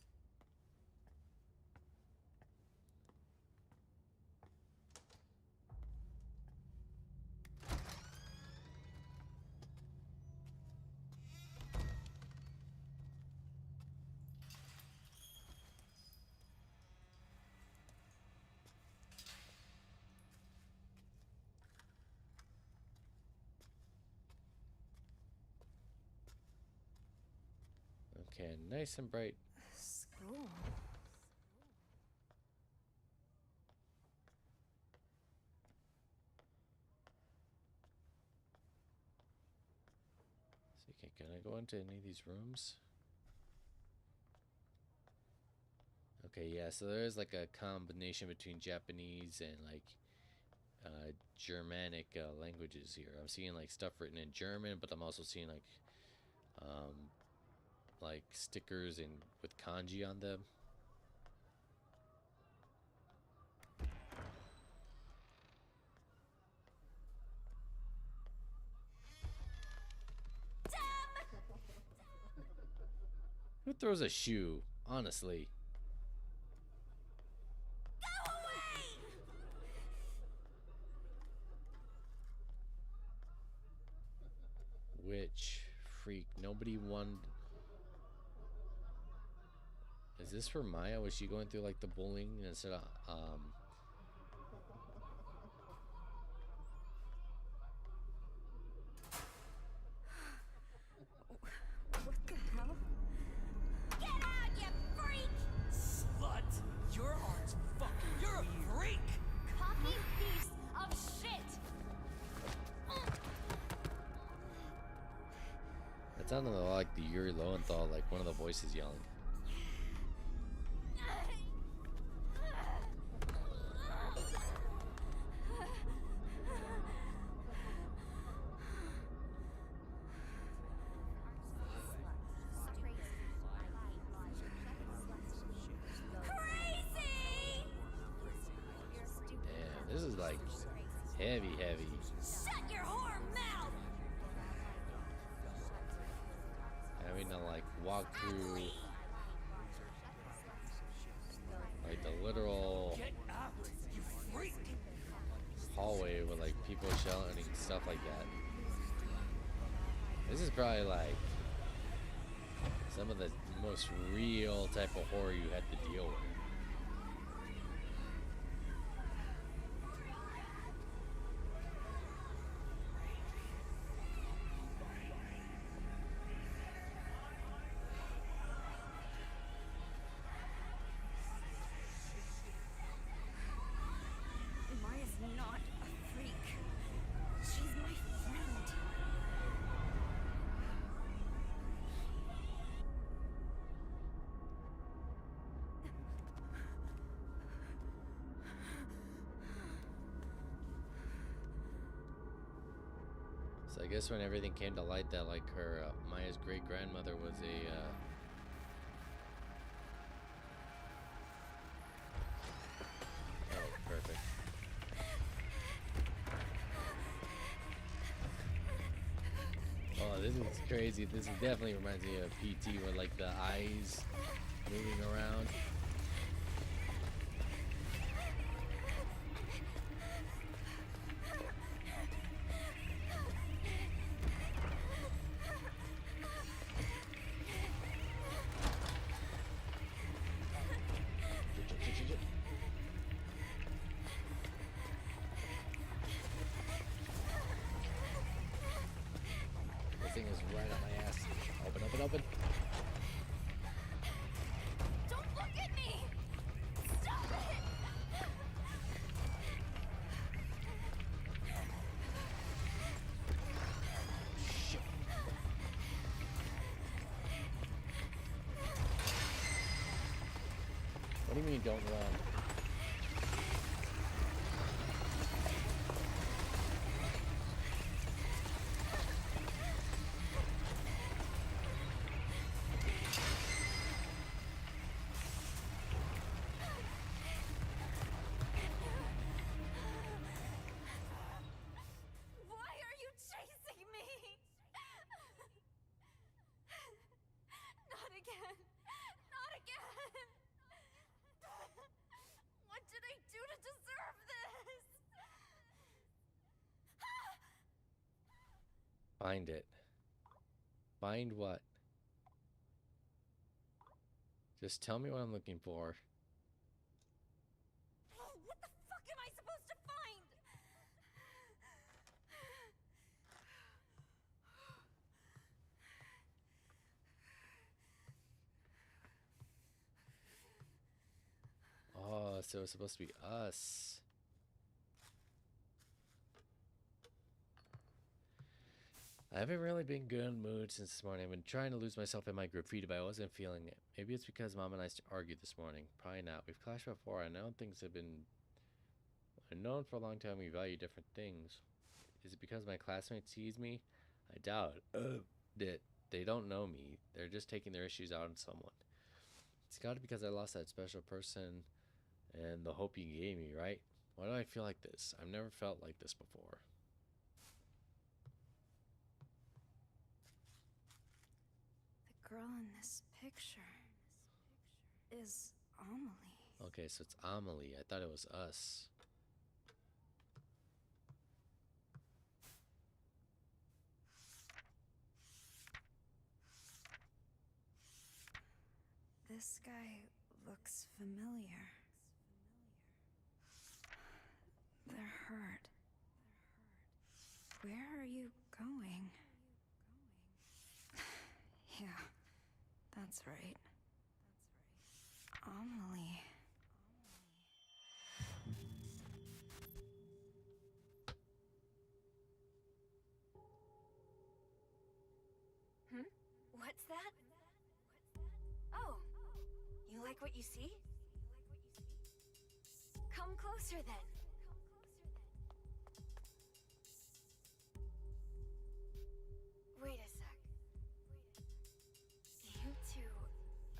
Okay, nice and bright. School. So, okay, can I go into any of these rooms? Okay, yeah, so there is like a combination between Japanese and like Germanic languages here. I'm seeing like stuff written in German, but I'm also seeing like stickers and with kanji on them. Who throws a shoe? Honestly. Go away! Witch. Freak. Nobody won. Is this for Maya? Was she going through like the bullying instead of What the hell? Get out, you freak! Slut! Your heart's fucking You're a freak! Cocky piece of shit! that sounded a lot like the Yuri Lowenthal, like one of the voices yelling. Crazy! Damn, this is like heavy. Shut your whore mouth! Having to like walk through like the literal Get out, you freak! hallway with like people shouting and stuff like that. This is probably like some of the most real type of horror you had to deal with. Maya's not a freak. She's my friend. So I guess when everything came to light that like her Maya's great grandmother was a oh, perfect. Oh, this is crazy. This is definitely reminds me of PT with like the eyes moving around. This thing is right on my ass. Open. Don't look at me! Stop it! Shit. What do you mean don't run? Why are you chasing me? Not again. Not again. What did I do to deserve this? Find it. Find what? Just tell me what I'm looking for. What the fuck am I supposed to find? Oh, so it's supposed to be us. I haven't really been good in mood since this morning. I've been trying to lose myself in my graffiti, but I wasn't feeling it. Maybe it's because Mom and I argued this morning. Probably not. We've clashed before. I know things have been... I've known for a long time we value different things. Is it because my classmates tease me? I doubt that they don't know me. They're just taking their issues out on someone. It's got to be because I lost that special person and the hope you gave me, right? Why do I feel like this? I've never felt like this before. The girl in this picture is Amelie. Okay, so it's Amelie. I thought it was us. This guy looks familiar. They're hurt. Where are you going? Yeah, that's right. Amelie. What's that? Oh, you like what you see? Come closer then. Wait a sec. You two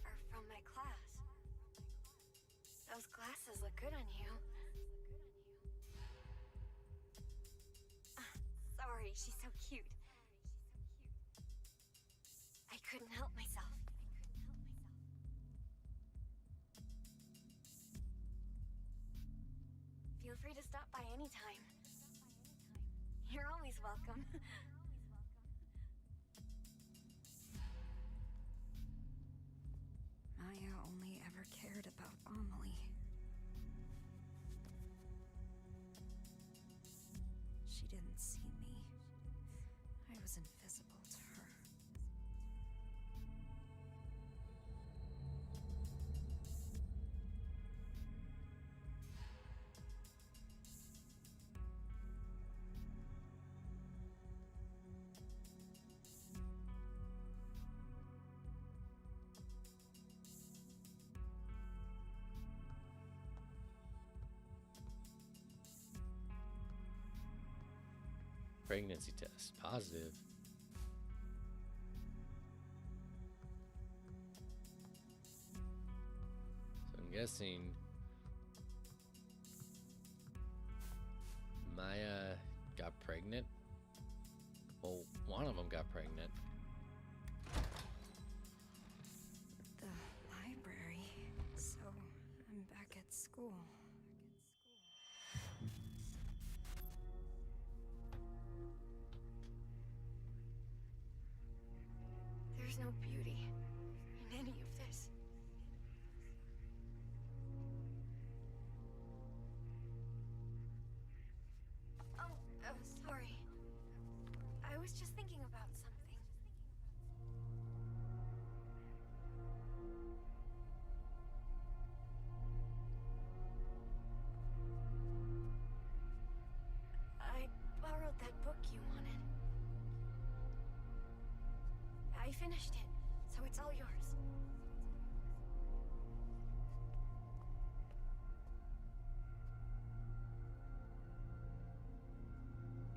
are from my class. Those glasses look good on you. Sorry, she's so cute. I couldn't help myself. Feel free to stop by anytime. You're always welcome. Maya only ever cared about Amelie. She didn't see me. I was invisible to her. Pregnancy test positive. So I'm guessing Maya got pregnant. Well, one of them got pregnant. The library. So I'm back at school. There's no beauty in any of this. Oh, sorry. I was just thinking about something. I borrowed that book you wanted. I finished it, so it's all yours.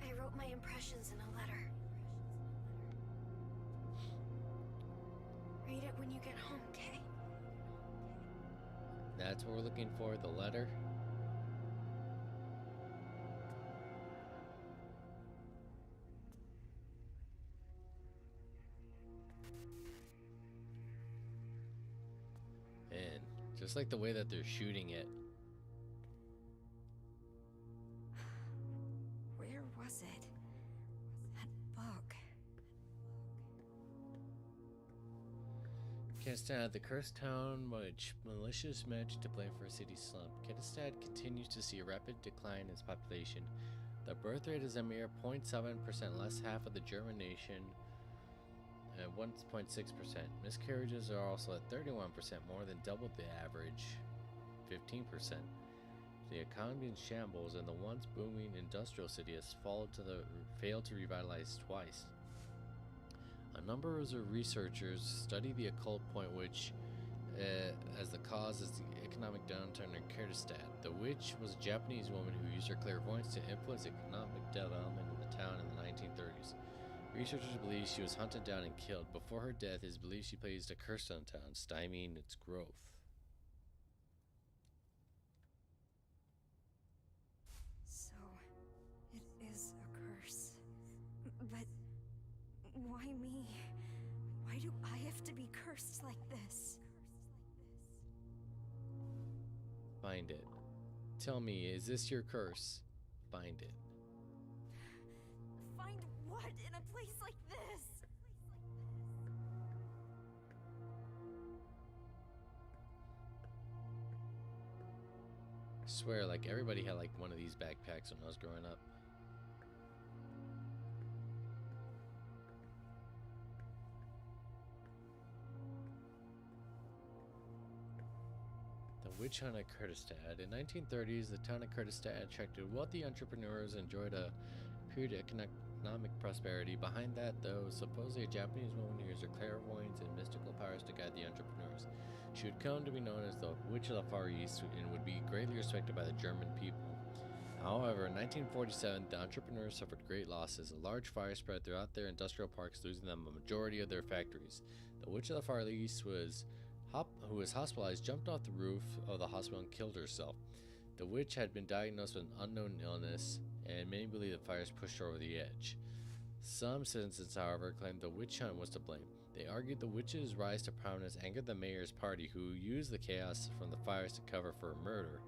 I wrote my impressions in a letter. Read it when you get home, okay? That's what we're looking for, the letter. And just like the way that they're shooting it. Where was it? That book. Kedistad, the cursed town which militias managed to blame for a city slump. Kedistad continues to see a rapid decline in its population. The birth rate is a mere 0.7% less half of the German nation at 1.6%. Miscarriages are also at 31%, more than double the average, 15%. The economy in shambles, and the once booming industrial city has failed to revitalize twice. A number of researchers study the occult point which, as the cause is the economic downturn in Kurdistan. The witch was a Japanese woman who used her clairvoyance to influence economic development in the town in the 1930s. Researchers believe she was hunted down and killed. Before her death, it is believed she placed a curse on the town, stymieing its growth. So, it is a curse. But why me? Why do I have to be cursed like this? Find it. Tell me, is this your curse? Find it. Find what in a place like this? I swear, like, everybody had like one of these backpacks when I was growing up. The witch hunt at Kurdistan. In 1930s, the town of Kurdistan attracted wealthy entrepreneurs and enjoyed a period of economic prosperity. Behind that, though, supposedly a Japanese woman who used her clairvoyance and mystical powers to guide the entrepreneurs. She would come to be known as the Witch of the Far East and would be greatly respected by the German people. However, in 1947, the entrepreneurs suffered great losses. A large fire spread throughout their industrial parks, losing them a majority of their factories. The Witch of the Far East who was hospitalized, jumped off the roof of the hospital and killed herself. The witch had been diagnosed with an unknown illness, and many believe the fires pushed her over the edge. Some citizens, however, claimed the witch hunt was to blame. They argued the witch's rise to prominence angered the mayor's party, who used the chaos from the fires to cover for a murder.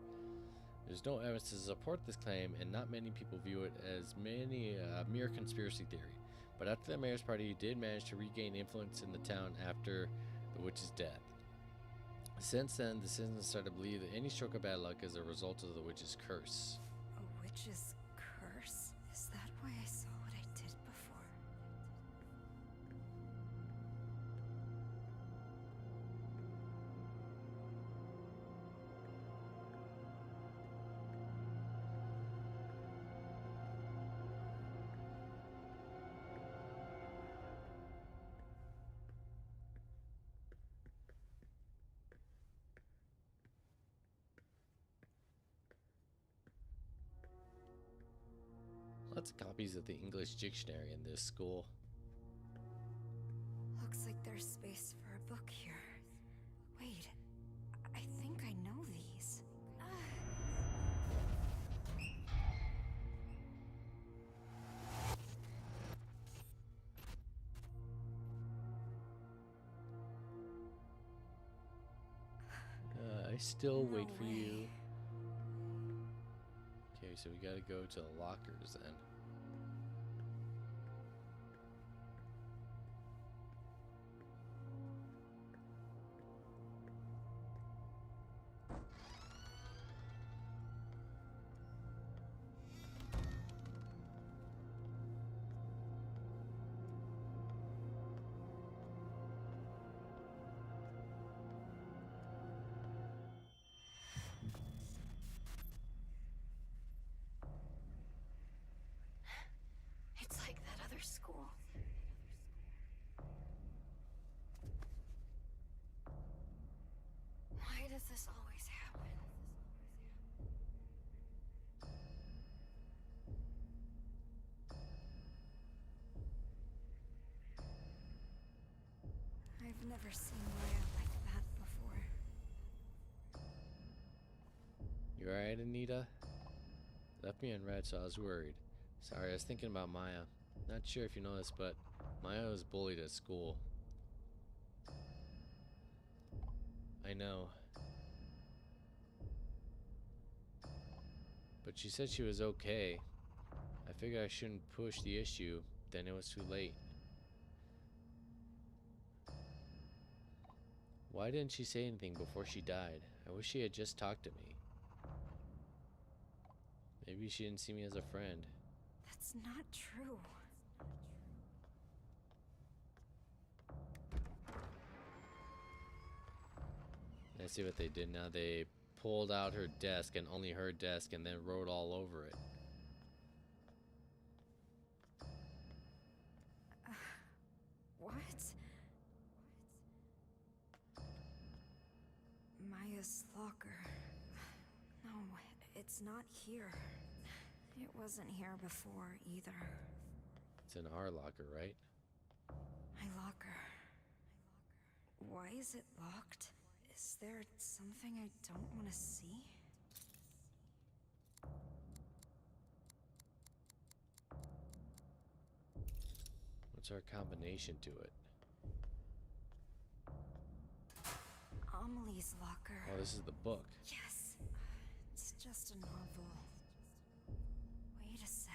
There's no evidence to support this claim, and not many people view it as a mere conspiracy theory. But after the mayor's party did manage to regain influence in the town after the witch's death. Since then, the citizens started to believe that any stroke of bad luck is a result of the witch's curse. A witch's curse? Is that why I saw what I did before? Lots of copies of the English dictionary in this school. Looks like there's space for a book here. Wait, I think I know these. I still No wait for you. way. Okay, so we gotta go to the lockers then. It's like that other school. Why does this always happen? I've never seen Maya like that before. You alright, Anita? Left me in red, so I was worried. Sorry, I was thinking about Maya. Not sure if you know this, but Maya was bullied at school. I know. But she said she was okay. I figured I shouldn't push the issue, then it was too late. Why didn't she say anything before she died? I wish she had just talked to me. Maybe she didn't see me as a friend. That's not true. I see what they did now. They pulled out her desk and only her desk and then wrote all over it. What? Maya's locker. No, it's not here. It wasn't here before either. It's in our locker, right? My locker. Why is it locked? Is there something I don't want to see? What's our combination to it? Amelie's locker. Oh, this is the book. Yes. It's just a novel. Wait a sec.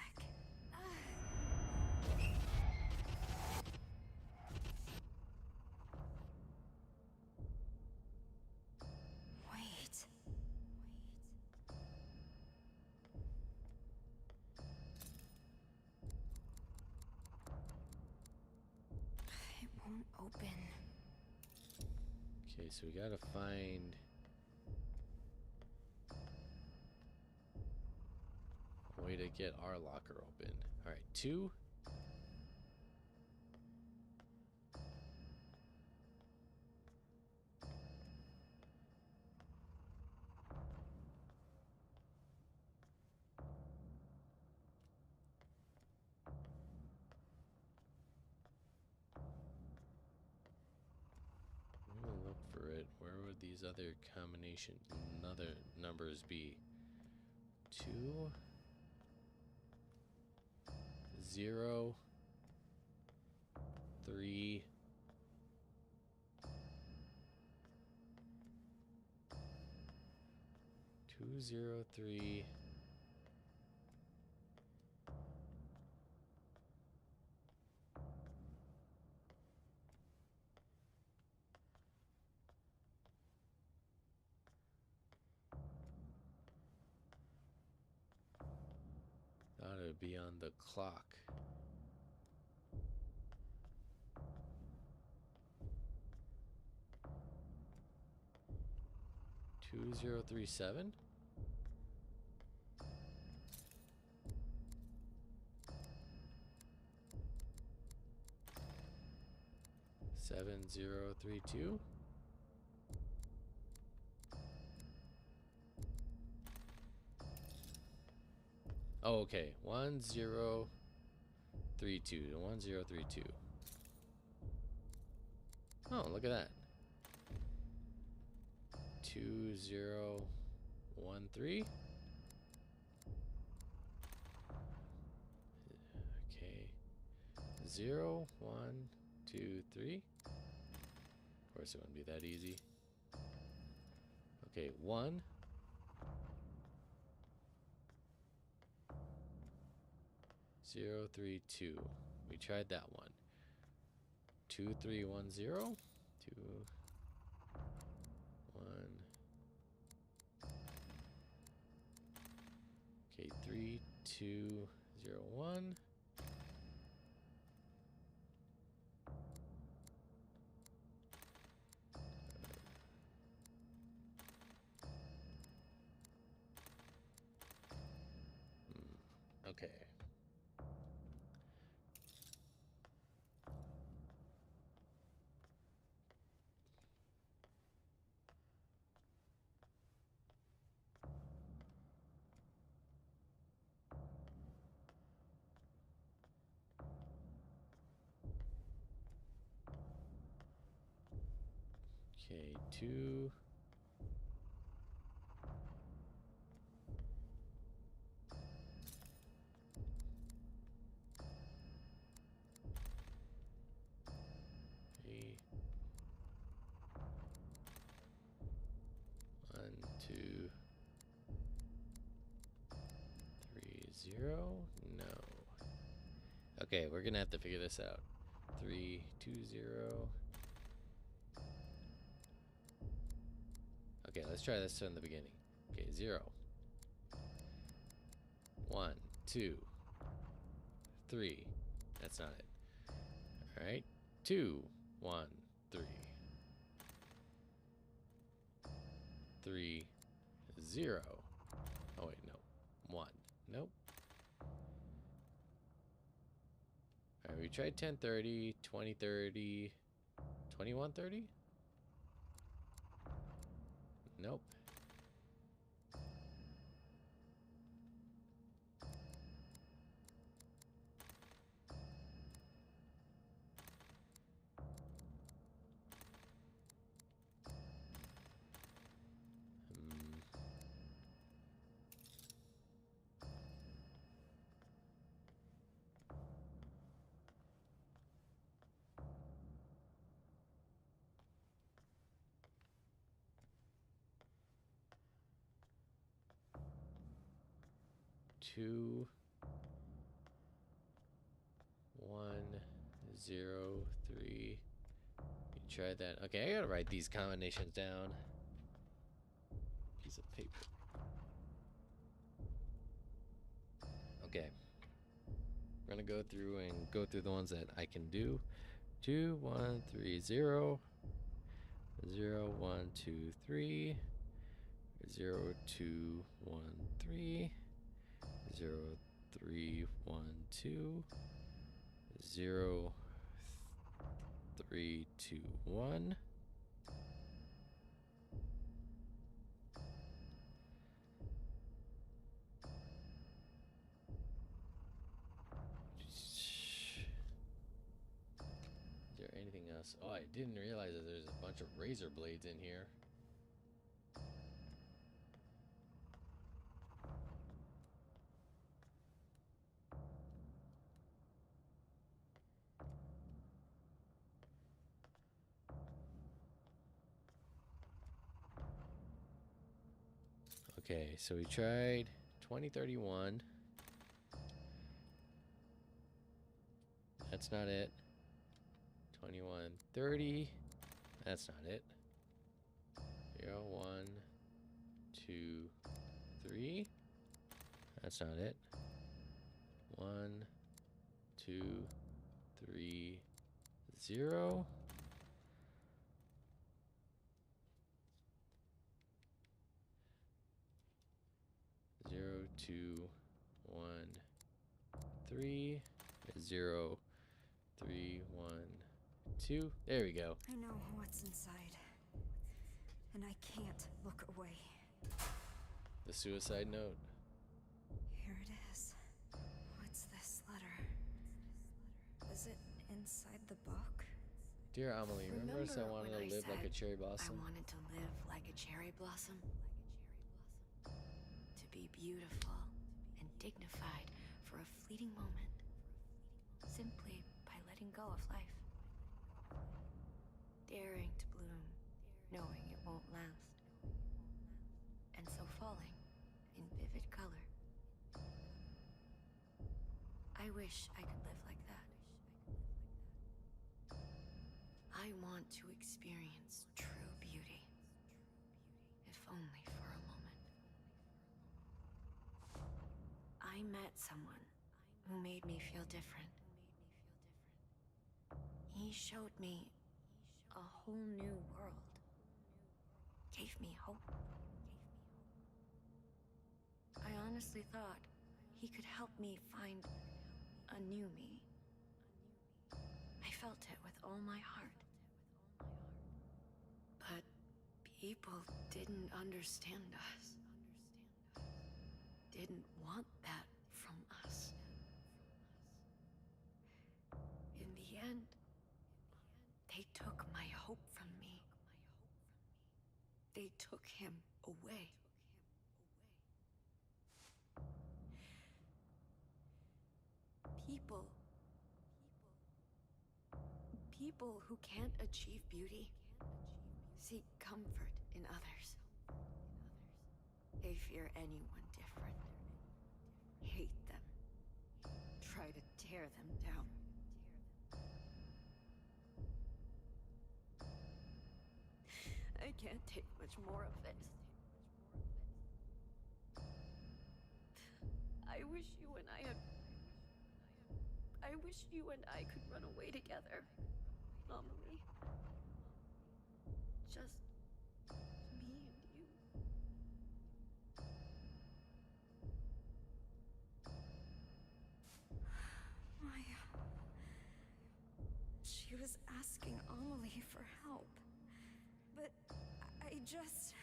Wait. open. Okay, so we gotta find a way to get our locker open. Alright, 2. I'm gonna look for it. Where would these other numbers be? 2 0 3 2 0 3 Thought it would be on the clock. Two 037. Seven 032. Oh, okay. 1032 to 1032. Oh, look at that. 2013. Okay. 0 1 2 3. Of course, it wouldn't be that easy. Okay, 1. 032. We tried that one. 2310. 2 1. Okay, 3201. Okay. Okay, 2. Three. 1 2 3 0. No. Okay, we're gonna have to figure this out. 3 2 0. Okay, let's try this from the beginning. Okay, 0 1 2 3. That's not it. All right, 2 1 3 3 0. Oh wait, no. 1. Nope. All right, we tried 1030, 2030, 2130. Nope. Hmm. 2 1 0 3. You try that. Okay, I gotta write these combinations down. Piece of paper. Okay. We're gonna go through the ones that I can do. 2130 0123 0213 0312 0321 Is there anything else? Oh, I didn't realize that there's a bunch of razor blades in here. Okay, so we tried 2031. That's not it. 2130. That's not it. 0, 1, 2, 3. That's not it. 1, 2, 3, 0. Zero, 2, 1, 3, 0, 3, 1, 2. There we go. I know what's inside, and I can't look away. The suicide note. Here it is. What's this letter? Is it inside the book? Dear Amelie, remember us? I Remember wanted when to I live like a said cherry blossom. I wanted to live like a cherry blossom. To be beautiful and dignified for a fleeting moment. Simply by letting go of life. Daring to bloom, knowing it won't last. And so falling in vivid color. I wish I could live like that. I want to experience true beauty, if only for a moment. I met someone who made me feel different. He showed me a whole new world, gave me hope. I honestly thought he could help me find a new me. I felt it with all my heart. But people didn't understand us. Didn't want that from us. In the end, they took my hope from me. They took him away. People who can't achieve beauty seek comfort in others. They fear anyone different, hate them, try to tear them down. I can't take much more of this. I wish you and I could run away together, Amelie. Just me and you. Maya. She was asking Amelie for help. But I just...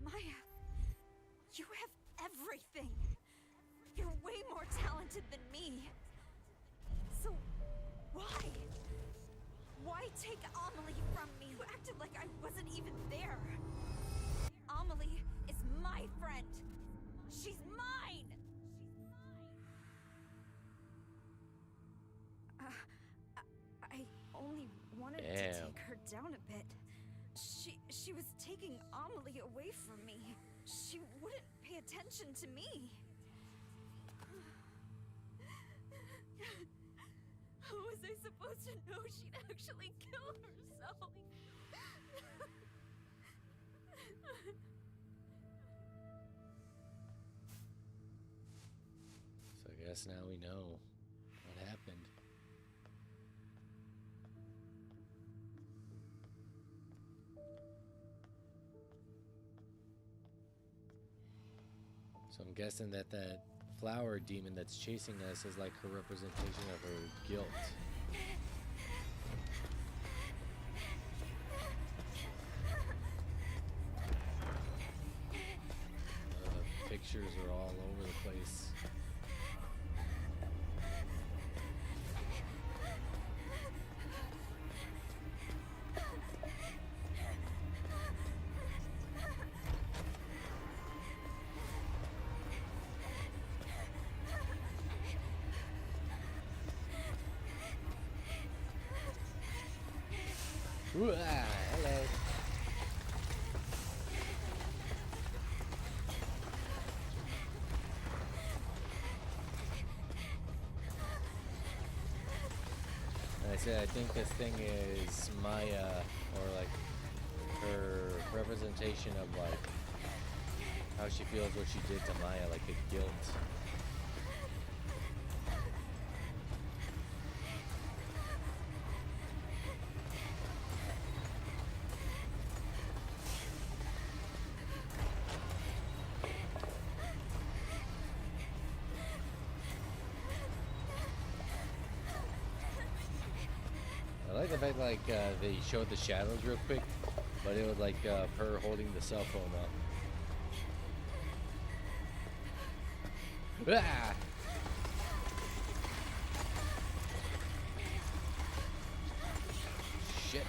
Maya, you have everything. You're way more talented than me. So, why? Why take Amelie from me? You acted like I wasn't even there. Amelie is my friend. She's mine! I only wanted to take her down a bit. She was taking Amelie away from me. She wouldn't pay attention to me. How was I supposed to know she'd actually kill herself? guess now we know what happened. So I'm guessing that that flower demon that's chasing us is like her representation of her guilt. The pictures are all over the place. Ooh, hello. And I said, I think this thing is Maya, or like her representation of like how she feels what she did to Maya, like the guilt. I like the fact like they showed the shadows real quick, but it was like her holding the cell phone up. Ah! Shit.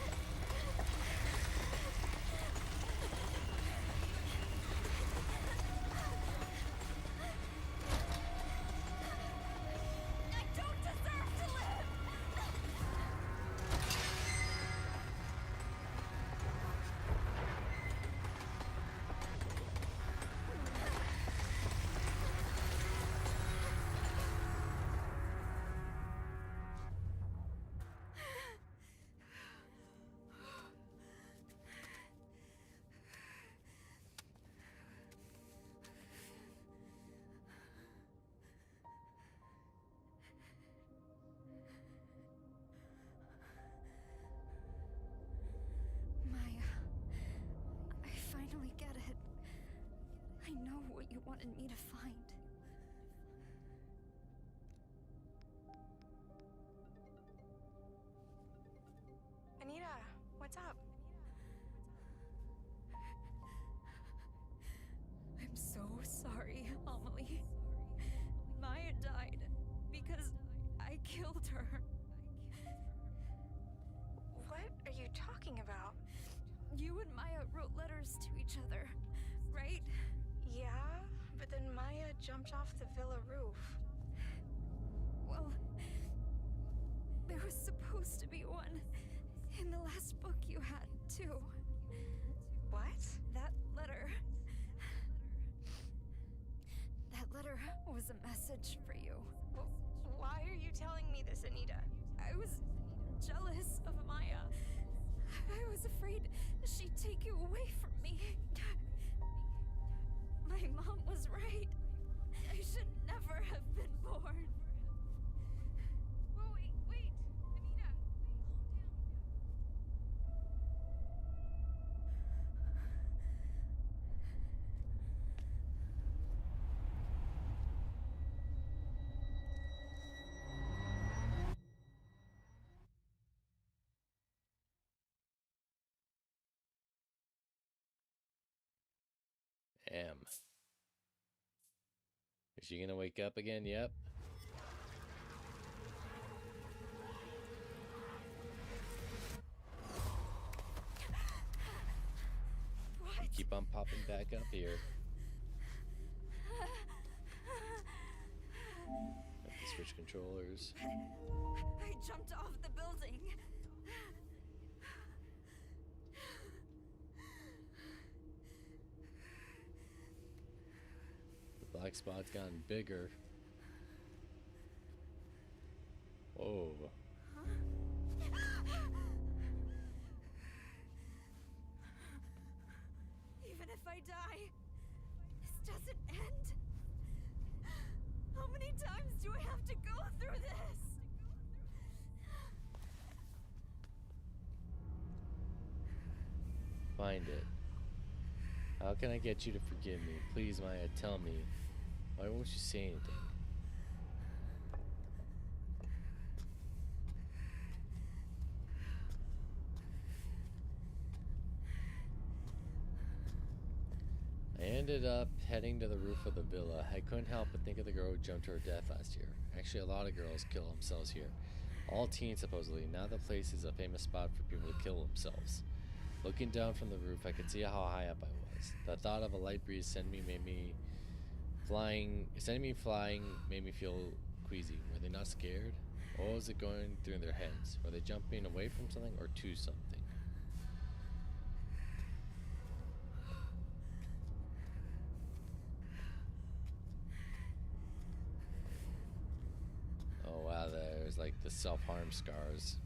I don't deserve to live! Maya, I finally get it. I know what you wanted me to find. Anita, what's up? I'm so sorry, Amelie. Maya died because I killed her. What are you talking about? You and Maya wrote letters to each other, right? Yeah, but then Maya jumped off the villa roof. Well, there was supposed to be one in the last book you had, too. What? That letter. That letter was a message for you. Why are you telling me this, Anita? I was jealous of Maya. I was afraid she'd take you away from me. My mom was right. I should never have been born. Whoa, wait, Anita, M. Is she gonna wake up again? Yep. What? Keep on popping back up here. Have to switch controllers. I jumped off the building. The black spot's gotten bigger. Whoa. Even if I die, this doesn't end. How many times do I find it. How can I get you to forgive me? Please, Maya, tell me. Why won't you say anything? I ended up heading to the roof of the villa. I couldn't help but think of the girl who jumped to her death last year. Actually, a lot of girls kill themselves here. All teens, supposedly. Now the place is a famous spot for people to kill themselves. Looking down from the roof, I could see how high up I was. The thought of a light breeze sending me flying made me feel queasy. Were they not scared? What was it going through their heads? Were they jumping away from something or to something? Oh wow, there's like the self-harm scars.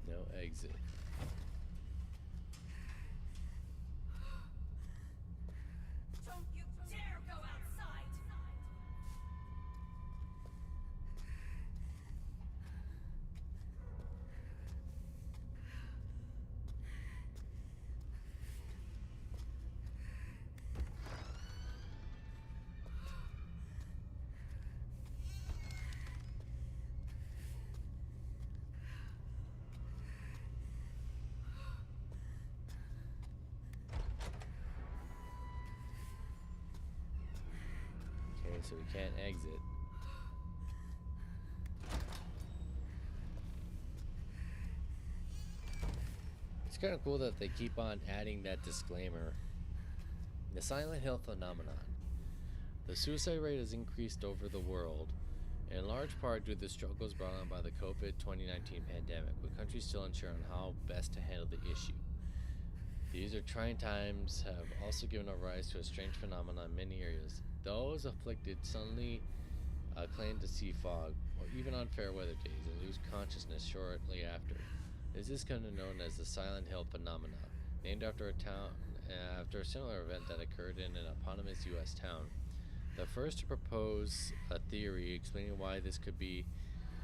No exit. Don't you dare go outside! Okay, so we can't exit. It's kind of cool that they keep on adding that disclaimer. The Silent Hill phenomenon. The suicide rate has increased over the world, in large part due to the struggles brought on by the COVID-2019 pandemic, with countries still unsure on how best to handle the issue. These are trying times have also given a rise to a strange phenomenon in many areas. Those afflicted suddenly claim to see fog, or even on fair weather days, and lose consciousness shortly after. This is kind of known as the Silent Hill phenomenon, named after a similar event that occurred in an eponymous U.S. town. The first to propose a theory explaining why this could be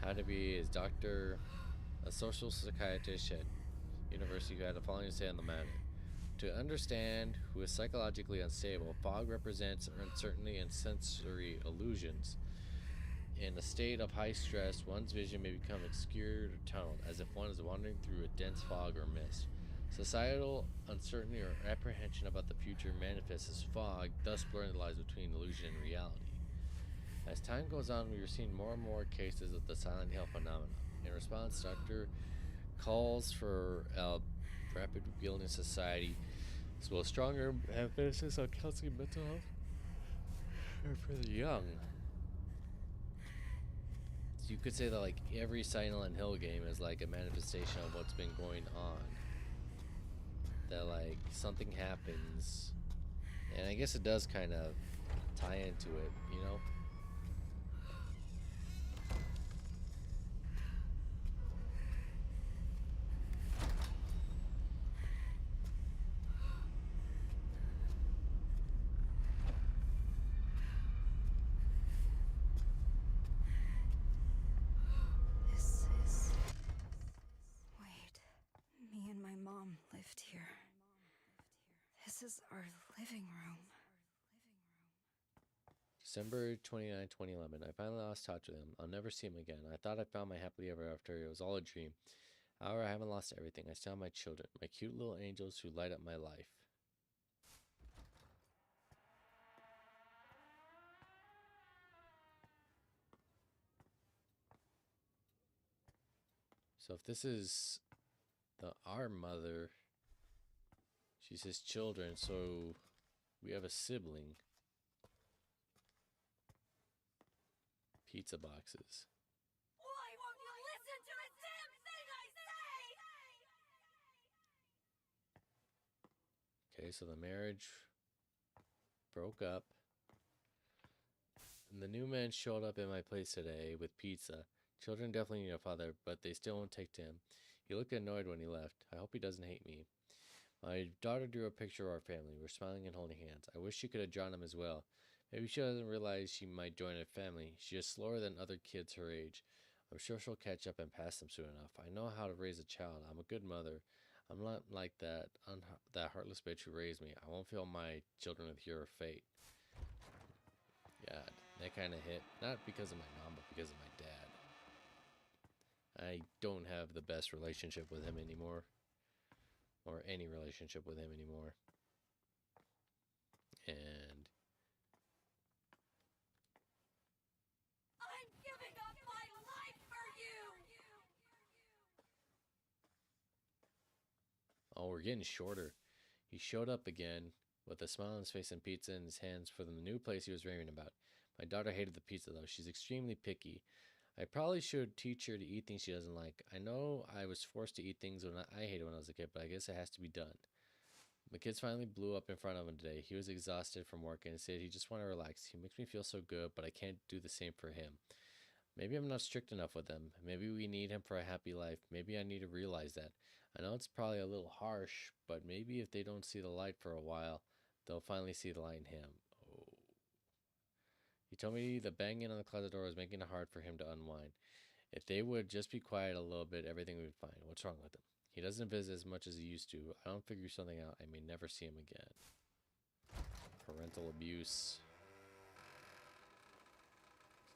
had to be is a social psychiatrist at university who had the following to say on the matter. To understand who is psychologically unstable, fog represents uncertainty and sensory illusions. In a state of high stress, one's vision may become obscured or tunneled, as if one is wandering through a dense fog or mist. Societal uncertainty or apprehension about the future manifests as fog, thus blurring the lines between illusion and reality. As time goes on, we are seeing more and more cases of the Silent Hill phenomenon. In response, Dr. calls for a rapid rebuilding society, as well as stronger emphasis on counseling mental health for the young. So you could say that like every Silent Hill game is like a manifestation of what's been going on. That like something happens, and I guess it does kind of tie into it, you know? This is... Wait. Me and my mom lived here. This is our living room. December 29, 2011. I finally lost touch with him. I'll never see him again. I thought I found my happily ever after. It was all a dream. However, I haven't lost everything. I still have my children, my cute little angels who light up my life. So if this is our mother, she's his children, so we have a sibling. Pizza boxes. Why won't you listen to a damn thing I say? Okay, so the marriage broke up. And the new man showed up at my place today with pizza. Children definitely need a father, but they still won't take to him. He looked annoyed when he left. I hope he doesn't hate me. My daughter drew a picture of our family. We're smiling and holding hands. I wish she could have drawn him as well. Maybe she doesn't realize she might join a family. She is slower than other kids her age. I'm sure she'll catch up and pass them soon enough. I know how to raise a child. I'm a good mother. I'm not like that heartless bitch who raised me. I won't fail my children with your fate. Yeah, that kind of hit. Not because of my mom, but because of my dad. I don't have the best relationship with him anymore. Or any relationship with him anymore. And I'm giving up my life for you! oh, we're getting shorter. He showed up again with a smile on his face and pizza in his hands for the new place he was raving about. My daughter hated the pizza though. She's extremely picky. I probably should teach her to eat things she doesn't like. I know I was forced to eat things when I hated when I was a kid, but I guess it has to be done. The kids finally blew up in front of him today. He was exhausted from work and said he just wanted to relax. He makes me feel so good, but I can't do the same for him. Maybe I'm not strict enough with him. Maybe we need him for a happy life. Maybe I need to realize that. I know it's probably a little harsh, but maybe if they don't see the light for a while, they'll finally see the light in him. Oh. He told me the banging on the closet door was making it hard for him to unwind. If they would just be quiet a little bit, everything would be fine. What's wrong with him? He doesn't visit as much as he used to. I don't figure something out. I may never see him again. Parental abuse.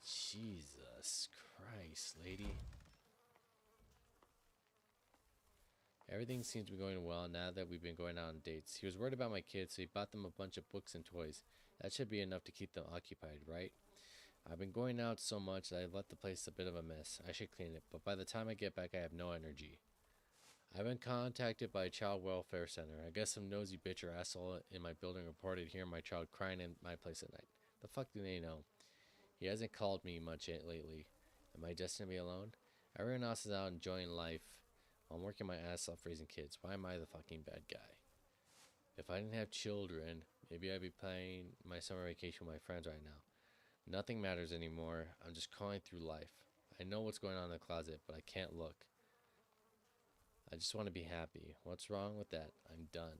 Jesus Christ, lady. Everything seems to be going well now that we've been going out on dates. He was worried about my kids, so he bought them a bunch of books and toys. That should be enough to keep them occupied, right? I've been going out so much that I've left the place a bit of a mess. I should clean it, but by the time I get back, I have no energy. I've been contacted by a child welfare center. I guess some nosy bitch or asshole in my building reported hearing my child crying in my place at night. The fuck do they know? He hasn't called me much lately. Am I destined to be alone? Everyone else is out enjoying life. I'm working my ass off raising kids. Why am I the fucking bad guy? If I didn't have children, maybe I'd be playing my summer vacation with my friends right now. Nothing matters anymore. I'm just crawling through life. I know what's going on in the closet, but I can't look. I just want to be happy. What's wrong with that? I'm done.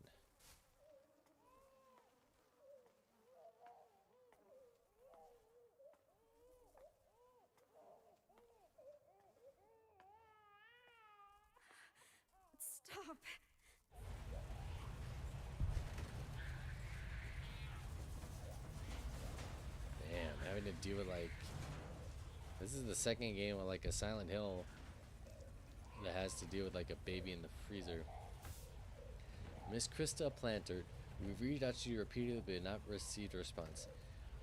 Stop. Damn, having to deal with like... This is the second game with like a Silent Hill that has to deal with like a baby in the freezer. Miss Krista Planter, we've reached out to you repeatedly but not received a response.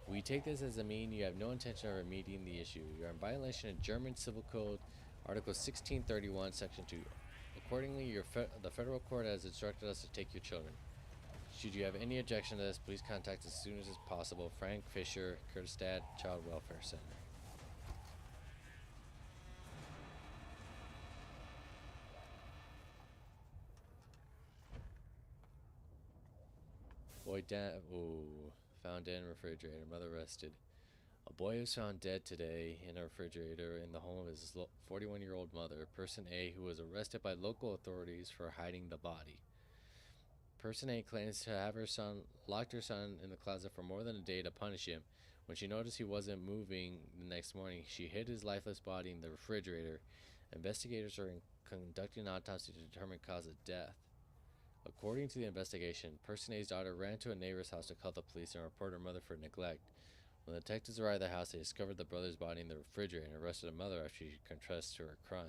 We take this as a mean you have no intention of remedying the issue. You are in violation of German Civil Code, Article 1631, Section 2. Accordingly, the federal court has instructed us to take your children. Should you have any objection to this, please contact us as soon as possible. Frank Fisher, Kurtstad Child Welfare Center. Boy found dead in refrigerator. Mother arrested. A boy was found dead today in a refrigerator in the home of his 41-year-old mother, Person A, who was arrested by local authorities for hiding the body. Person A claims to have locked her son in the closet for more than a day to punish him. When she noticed he wasn't moving the next morning, she hid his lifeless body in the refrigerator. Investigators are conducting an autopsy to determine cause of death. According to the investigation, Person A's daughter ran to a neighbor's house to call the police and report her mother for neglect. When the detectives arrived at the house, they discovered the brother's body in the refrigerator and arrested the mother after she confessed to her crime.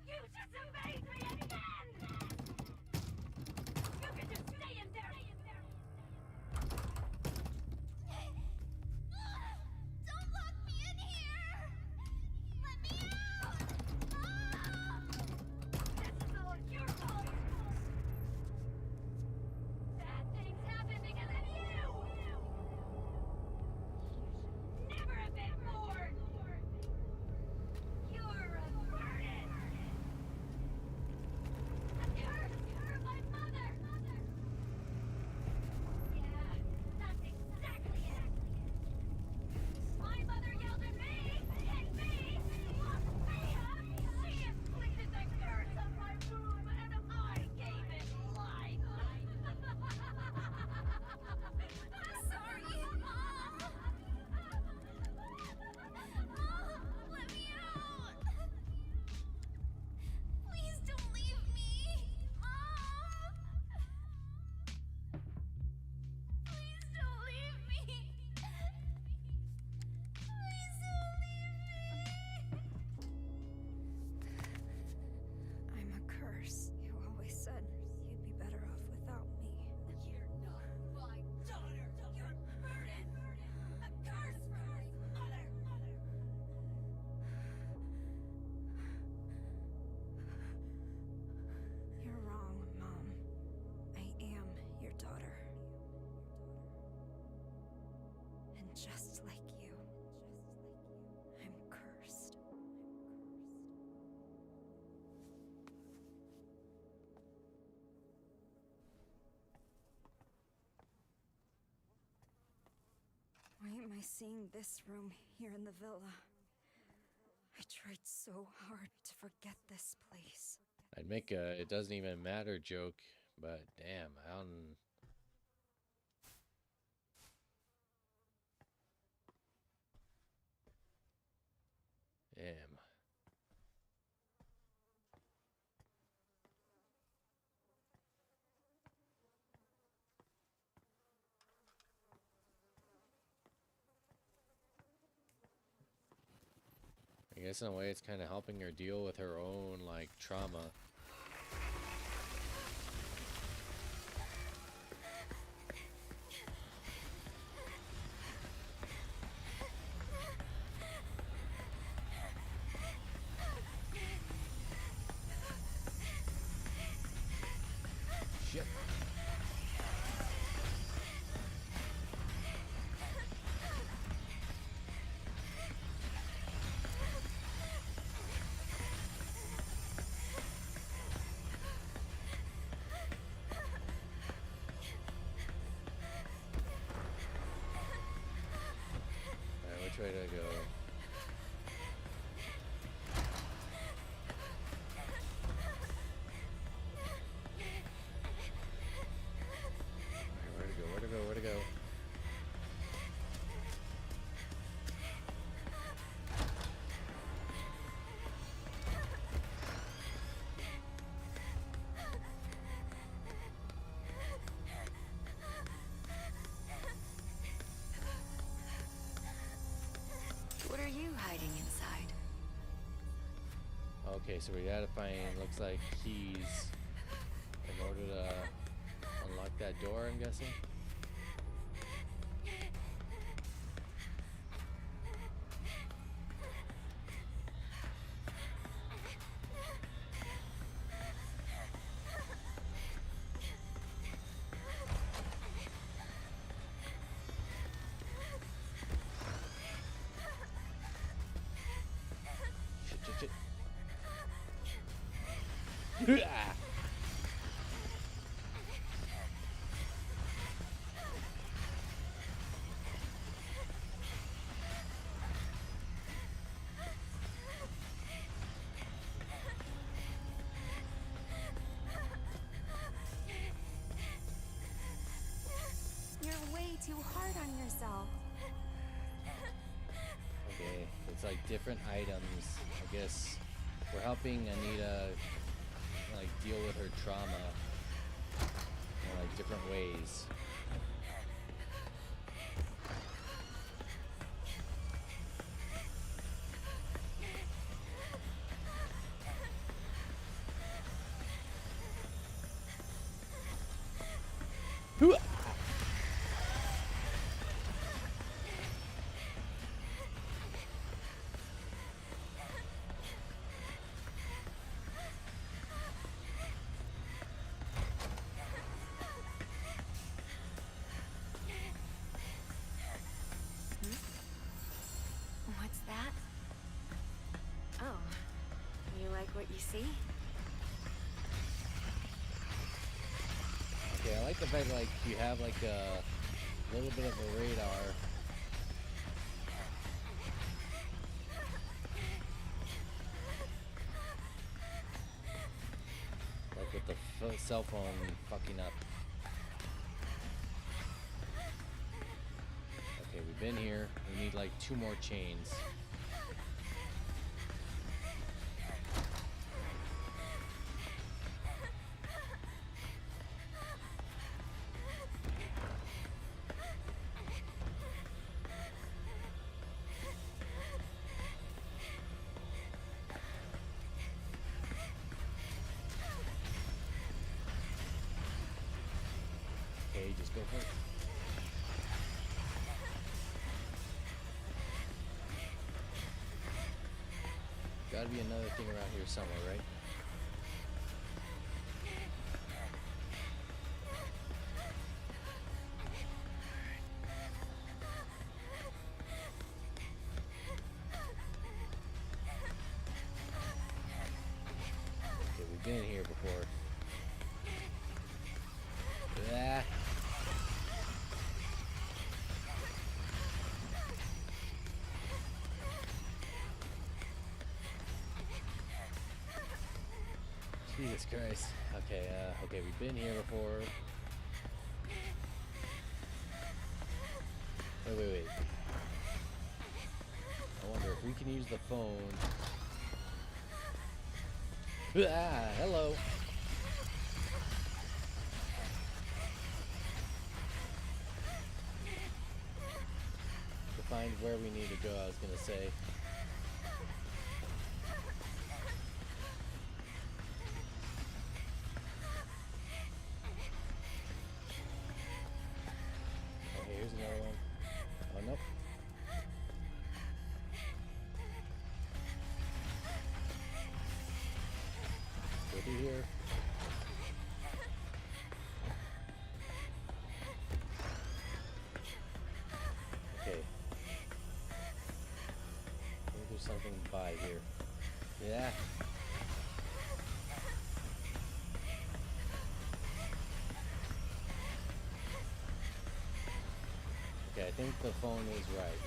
You disobeyed me again! You can just stay in there! Don't lock me in here! Let me out! This is all your fault! Bad things happen because of you! Never have been born! You're a burden! just like you. I'm cursed. Why am I seeing this room here in the villa? I tried so hard to forget this place. I'd make a it doesn't even matter joke, but damn, I don't. Damn. I guess in a way it's kind of helping her deal with her own like trauma. Shit. Alright, which way do I go? Alright, where to go? Where to go? Where to go? What are you hiding inside? Okay, so we gotta find, looks like keys in order to unlock that door, I'm guessing. Shit, shit, shit. Ah. You're way too hard on yourself. Okay, it's like different items. I guess we're helping Anita like deal with her trauma in like different ways. Hoo-ah! What's that? Oh, you like what you see? Okay, I like the fact like you have like a little bit of a radar. Like with the cell phone fucking up. Okay, we've been here. We need like 2 more chains. Okay, just go for it. Gotta be another thing around here somewhere, right? Jesus Christ. Okay, okay, we've been here before. Wait. I wonder if we can use the phone. Ah, hello. To find where we need to go, I was gonna say. Okay, here's another one. Oh, nope. Go through here. Okay. I think there's something by here. Yeah. Okay, I think the phone is right.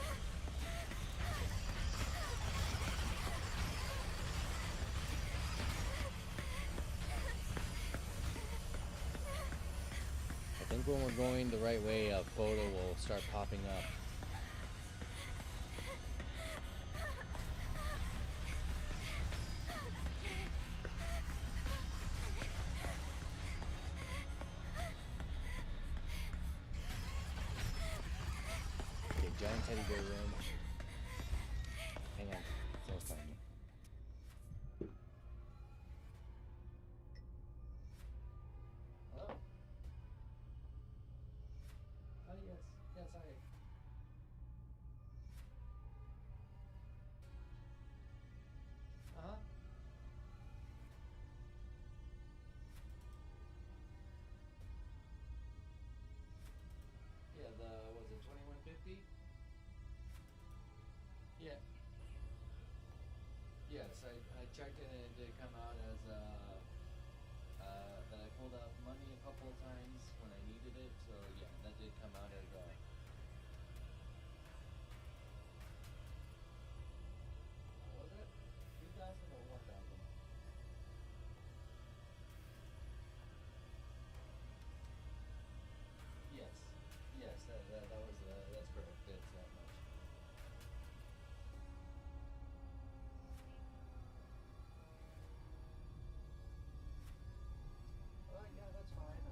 I think when we're going the right way, a photo will start popping up. Okay, giant teddy bear room. Hang on, it's almost time. Hello? Oh, yes, hi. Uh-huh. Yeah, was it 2150? Yeah. Yes, I checked it and it did come out as, that I pulled out money a couple of times when I needed it, so yeah, that did come out as, what was it? 2,000 or 1,000? Yes. Yes, that was, that's correct. It's that much. Yeah, that's fine.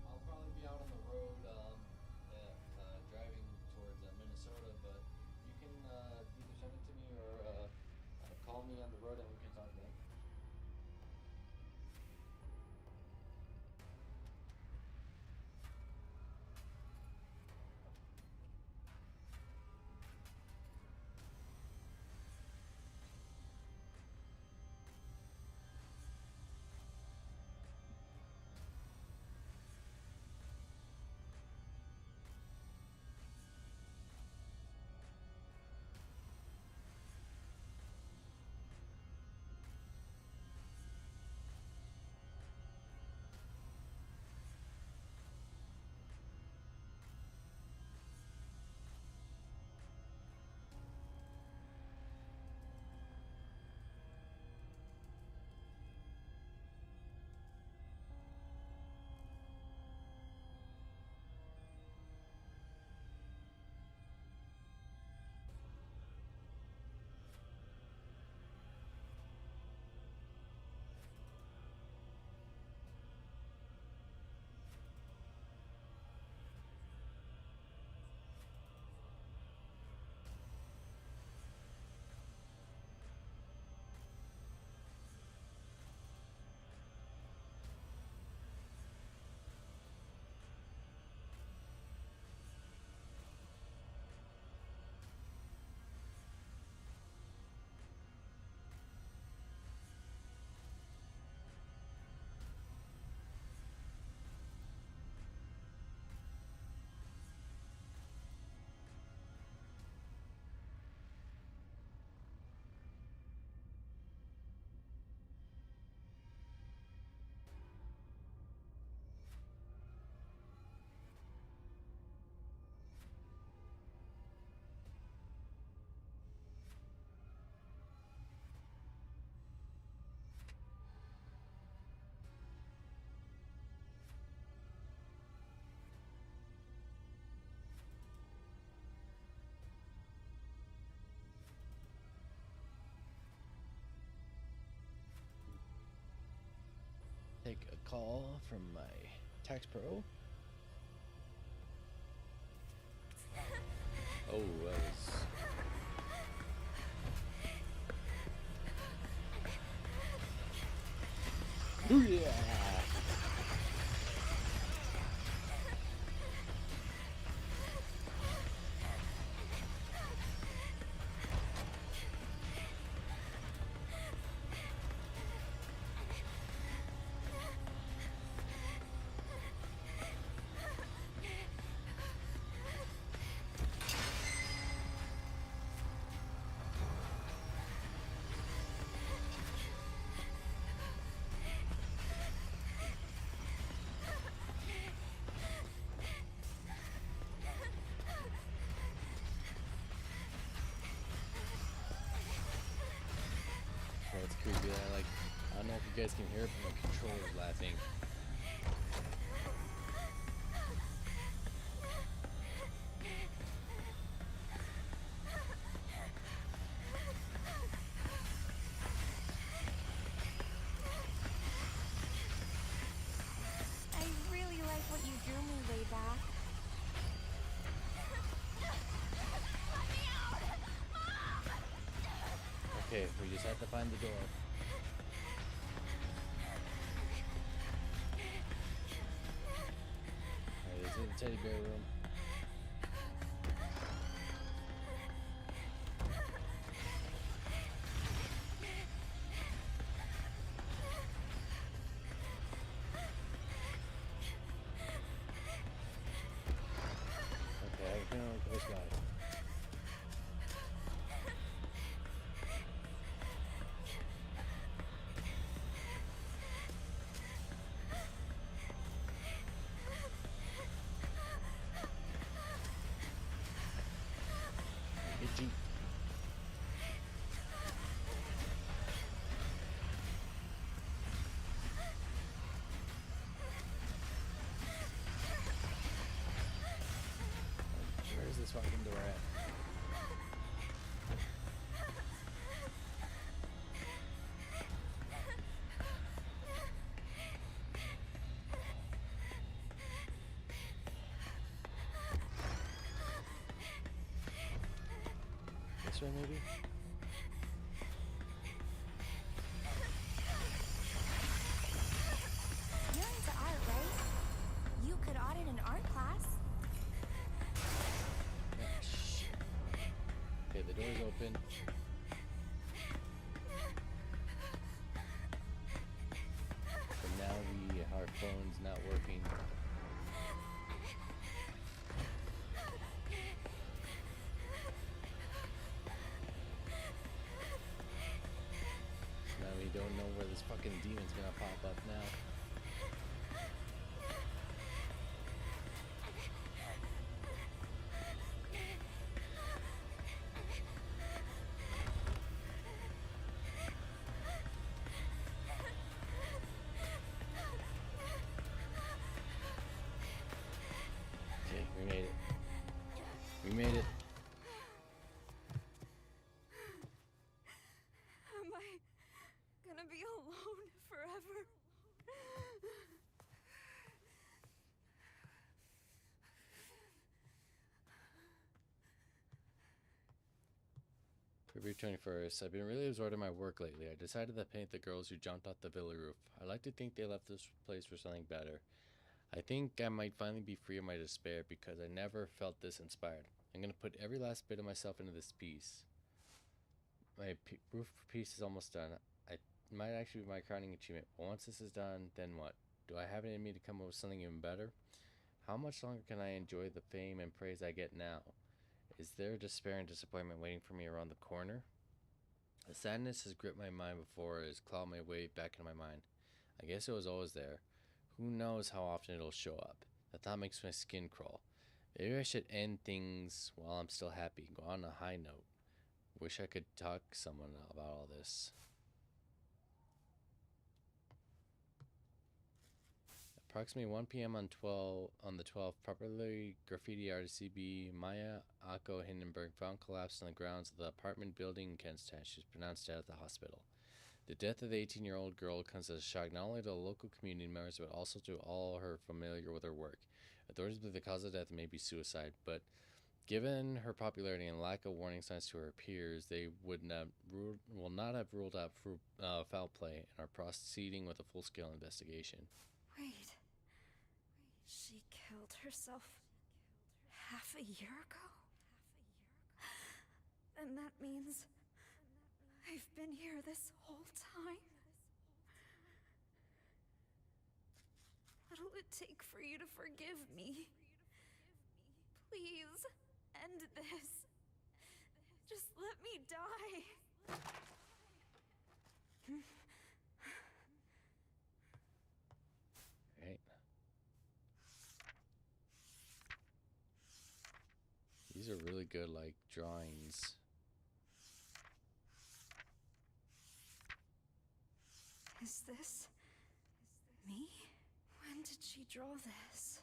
I'll probably be out on the road, driving towards Minnesota, but you can either send it to me or call me on the road and we can talk then. take a call from my tax pro. Oh, that was... Ooh, yeah! It's creepy. I don't know if you guys can hear it, but my controller's laughing. I really like what you drew me way back. Okay, we just have to find the door. Alright, this is the teddy bear room. Okay, I can go this guy. Jeep. Where is this fucking door at? This way, maybe? You're into art, right? You could audit an art class. Ah, shit. Okay, the door's open. But now our phone's not working. Now we don't know where this fucking demon's gonna pop up now. Okay, we made it. We made it. Am I gonna be alone forever? February 21st. I've been really absorbed in my work lately. I decided to paint the girls who jumped off the villa roof. I like to think they left this place for something better. I think I might finally be free of my despair because I never felt this inspired. I'm going to put every last bit of myself into this piece. My roof piece is almost done. I might actually be my crowning achievement. But once this is done, then what? Do I have it in me to come up with something even better? How much longer can I enjoy the fame and praise I get now? Is there despair and disappointment waiting for me around the corner? The sadness has gripped my mind before it has clawed my way back into my mind. I guess it was always there. Who knows how often it'll show up? The thought makes my skin crawl. Maybe I should end things while I'm still happy, go on a high note. Wish I could talk to someone about all this. Approximately 1 p.m. on the 12th, popular graffiti artist CB Maya Ako Hindenburg found collapsed on the grounds of the apartment building in Kentstown. She was pronounced dead at the hospital. The death of the 18-year-old girl comes as a shock not only to the local community members but also to all her familiar with her work. Authorities believe the cause of death may be suicide, but given her popularity and lack of warning signs to her peers, they will not have ruled out foul play and are proceeding with a full-scale investigation. Wait. She killed herself half a year ago? And that means I've been here this whole time? What'll it take for you to forgive me? Please, end this. Just let me die. Right. These are really good, like, drawings. Is this me? When did she draw this?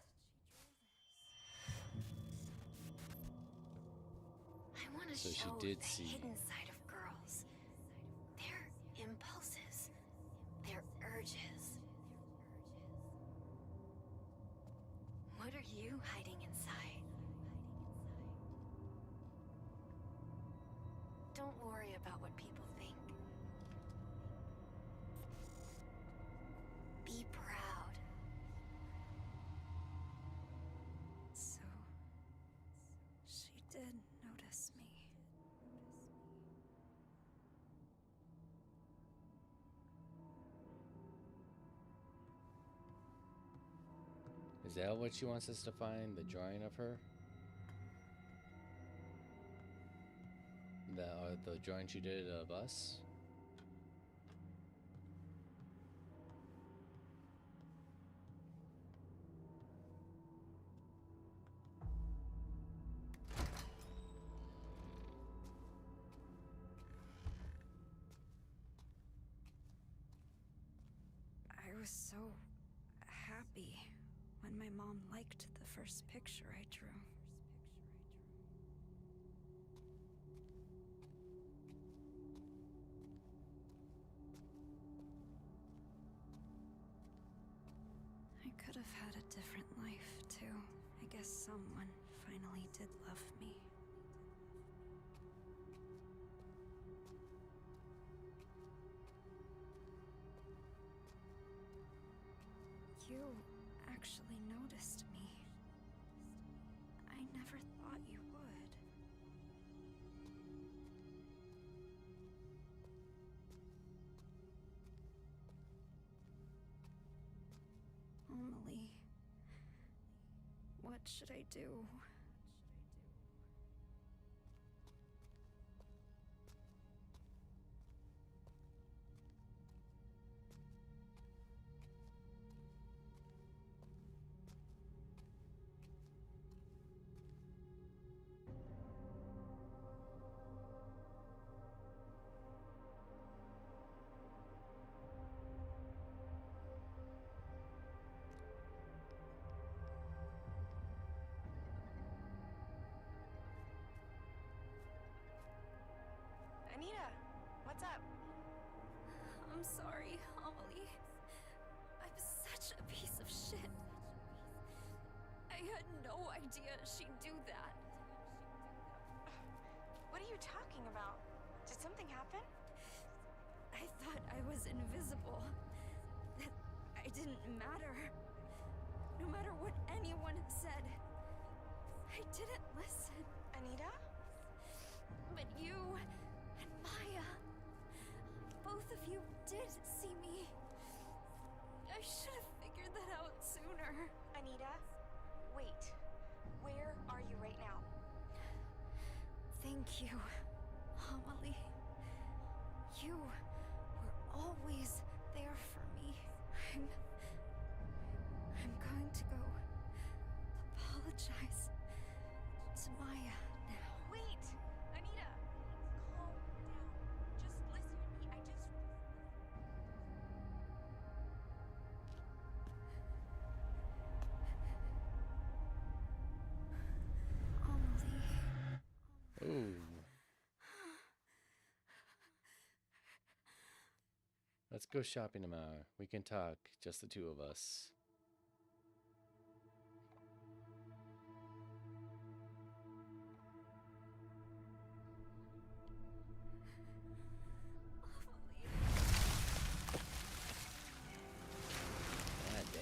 I want to So she show did the see. hidden side of girls. Their impulses, their urges. What are you hiding inside? Don't worry about what people think. Be proud. So, she did notice me. Is that what she wants us to find? The drawing of her? The drawing she did of us? I was so happy when my mom liked the first picture I drew. I could have had a different life, too. I guess someone finally did love me. You actually noticed me. I never thought you would. Amelie, what should I do? Anita, what's up? I'm sorry, Amelie. I'm such a piece of shit. I had no idea she'd do that. What are you talking about? Did something happen? I thought I was invisible. That I didn't matter. No matter what anyone said. I didn't listen. Anita? But you and Maya, both of you did see me. I should have figured that out sooner. Anita? Wait. Where are you right now? Thank you, Amelie. You were always there for me. I'm going to go apologize to Maya now. Wait! Anita! Calm down. Just listen to me. Amelie. Ooh. Let's go shopping tomorrow. We can talk, just the two of us. God damn.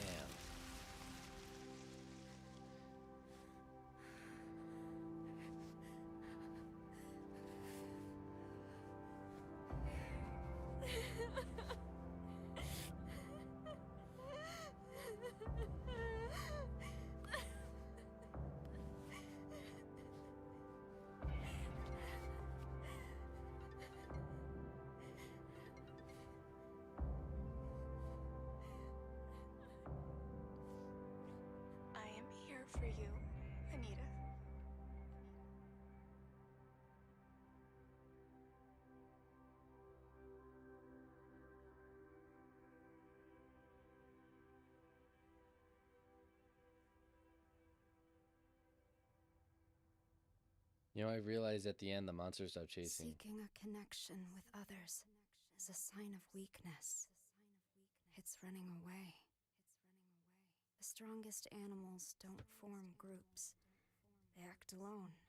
I am here for you, Anita. You know, I realized at the end the monster stopped chasing. Seeking a connection with others is a sign of weakness. It's running away. The strongest animals don't form groups. They act alone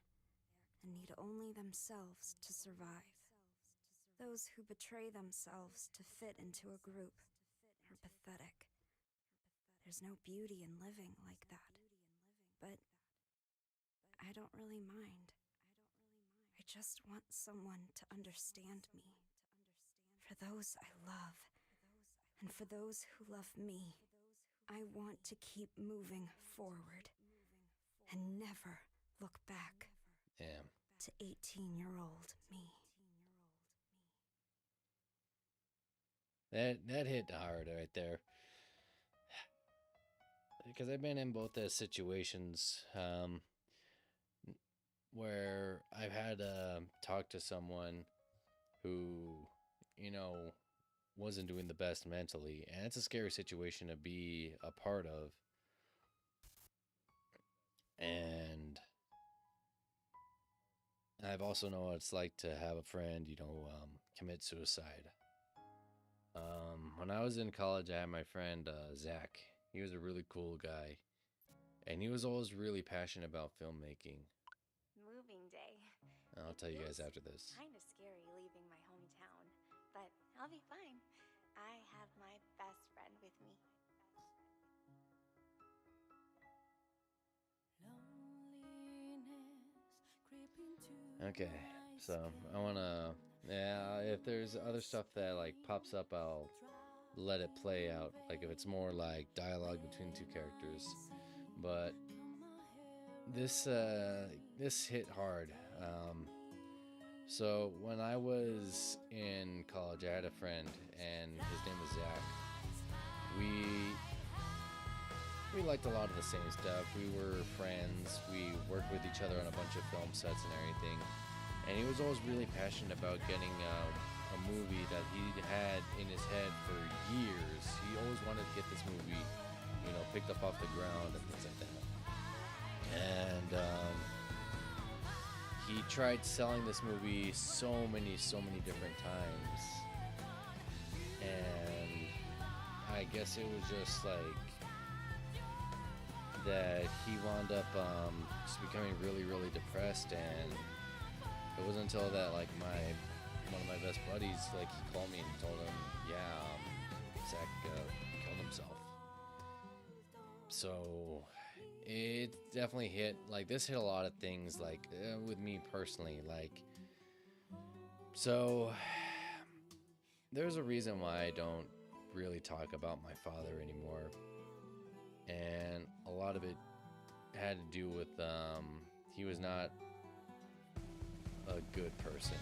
and need only themselves to survive. Those who betray themselves to fit into a group are pathetic. There's no beauty in living like that. But I don't really mind. I just want someone to understand me. For those I love, and for those who love me, I want to keep moving forward and never look back Damn. to 18-year-old me. That hit hard right there. Because I've been in both those situations where I've had to talk to someone who, you know, wasn't doing the best mentally. And it's a scary situation to be a part of. And I've also know what it's like to have a friend, you know, commit suicide. When I was in college, I had my friend Zach. He was a really cool guy, and he was always really passionate about filmmaking. Moving day. I'll tell you guys after this. Kind of scary leaving my hometown, but I'll be fine. I have my best friend with me. Okay, so I wanna, yeah, if there's other stuff that like pops up, I'll let it play out. Like if it's more like dialogue between two characters, but this hit hard. So when I was in college, I had a friend, and his name was Zach. We liked a lot of the same stuff. We were friends. We worked with each other on a bunch of film sets and everything. And he was always really passionate about getting a movie that he had in his head for years. He always wanted to get this movie, you know, picked up off the ground and things like that. And he tried selling this movie so many different times. And I guess it was just like that he wound up just becoming really depressed, and it wasn't until that like one of my best buddies, like he called me and told him, yeah, Zach killed himself. So it definitely hit, like this hit a lot of things, like with me personally, like, so there's a reason why I don't really talk about my father anymore. And a lot of it had to do with he was not a good person.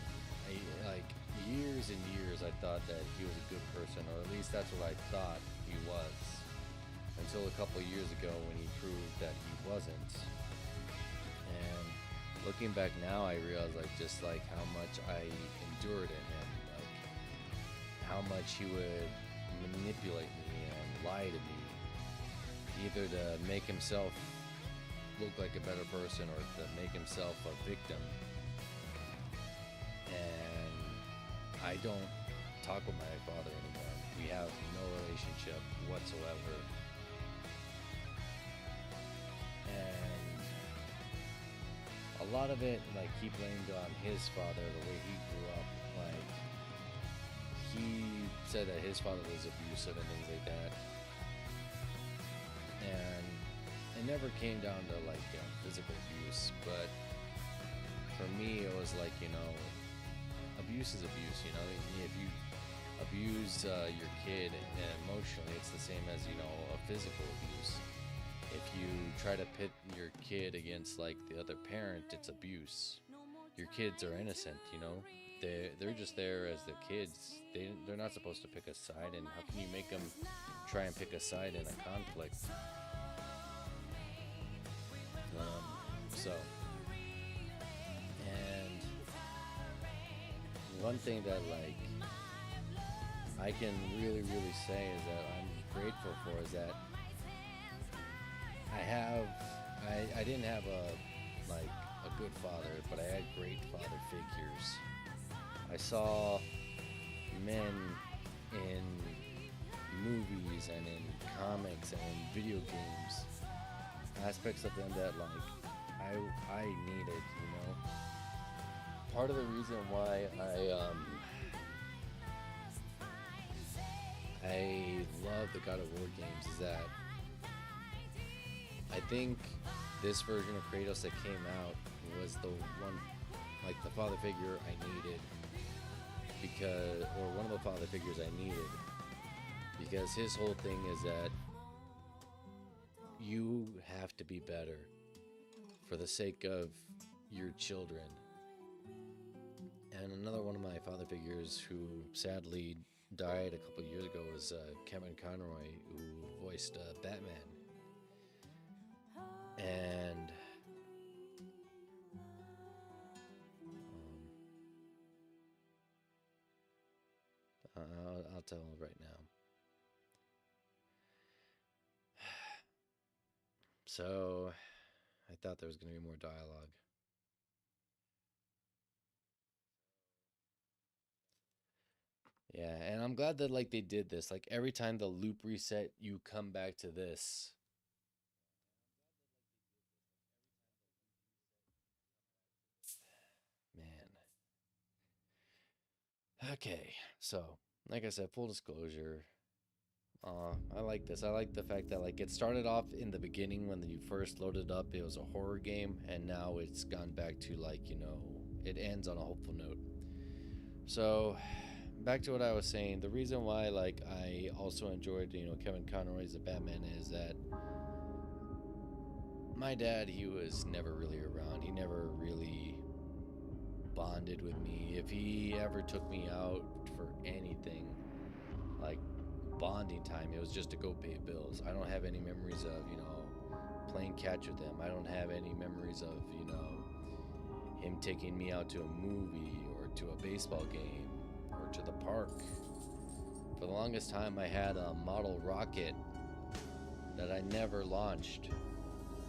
Like years and years I thought that he was a good person, or at least that's what I thought he was, until a couple of years ago when he proved that he wasn't. And looking back now, I realize like just like how much I endured in him, like how much he would manipulate me and lie to me, either to make himself look like a better person or to make himself a victim. And I don't talk with my father anymore. we have no relationship whatsoever. And a lot of it, like, he blamed on his father, the way he grew up. Like, he said that his father was abusive and things like that. And it never came down to, like, physical abuse, but for me, it was like, abuse is abuse, if you abuse your kid emotionally, it's the same as, a physical abuse. If you try to pit your kid against, like, the other parent, it's abuse. Your kids are innocent, they're just there as the kids. They're not supposed to pick a side, and how can you make them try and pick a side in a conflict? And one thing that, like, I can really say is that I'm grateful for is that I didn't have a good father, but I had great father figures. I saw men in movies and in comics and in video games, aspects of them that, like, I needed, Part of the reason why I love the God of War games is that I think this version of Kratos that came out was the one, like, the father figure I needed, or one of the father figures I needed, because his whole thing is that you have to be better for the sake of your children. And another one of my father figures who sadly died a couple years ago was Kevin Conroy, who voiced Batman. And I'll tell him right now. So I thought there was going to be more dialogue. Yeah, and I'm glad that, like, they did this. Like, every time the loop reset, you come back to this. Man. Okay, so, like I said, full disclosure. I like this. I like the fact that, like, it started off in the beginning when you first loaded up, it was a horror game, and now it's gone back to, like, it ends on a hopeful note. So, back to what I was saying, the reason why, like, I also enjoyed, Kevin Conroy as a Batman is that my dad, he was never really around. He never really bonded with me. If he ever took me out for anything, like bonding time, it was just to go pay bills. I don't have any memories of, playing catch with him. I don't have any memories of, him taking me out to a movie or to a baseball game or to the park. For the longest time, I had a model rocket that I never launched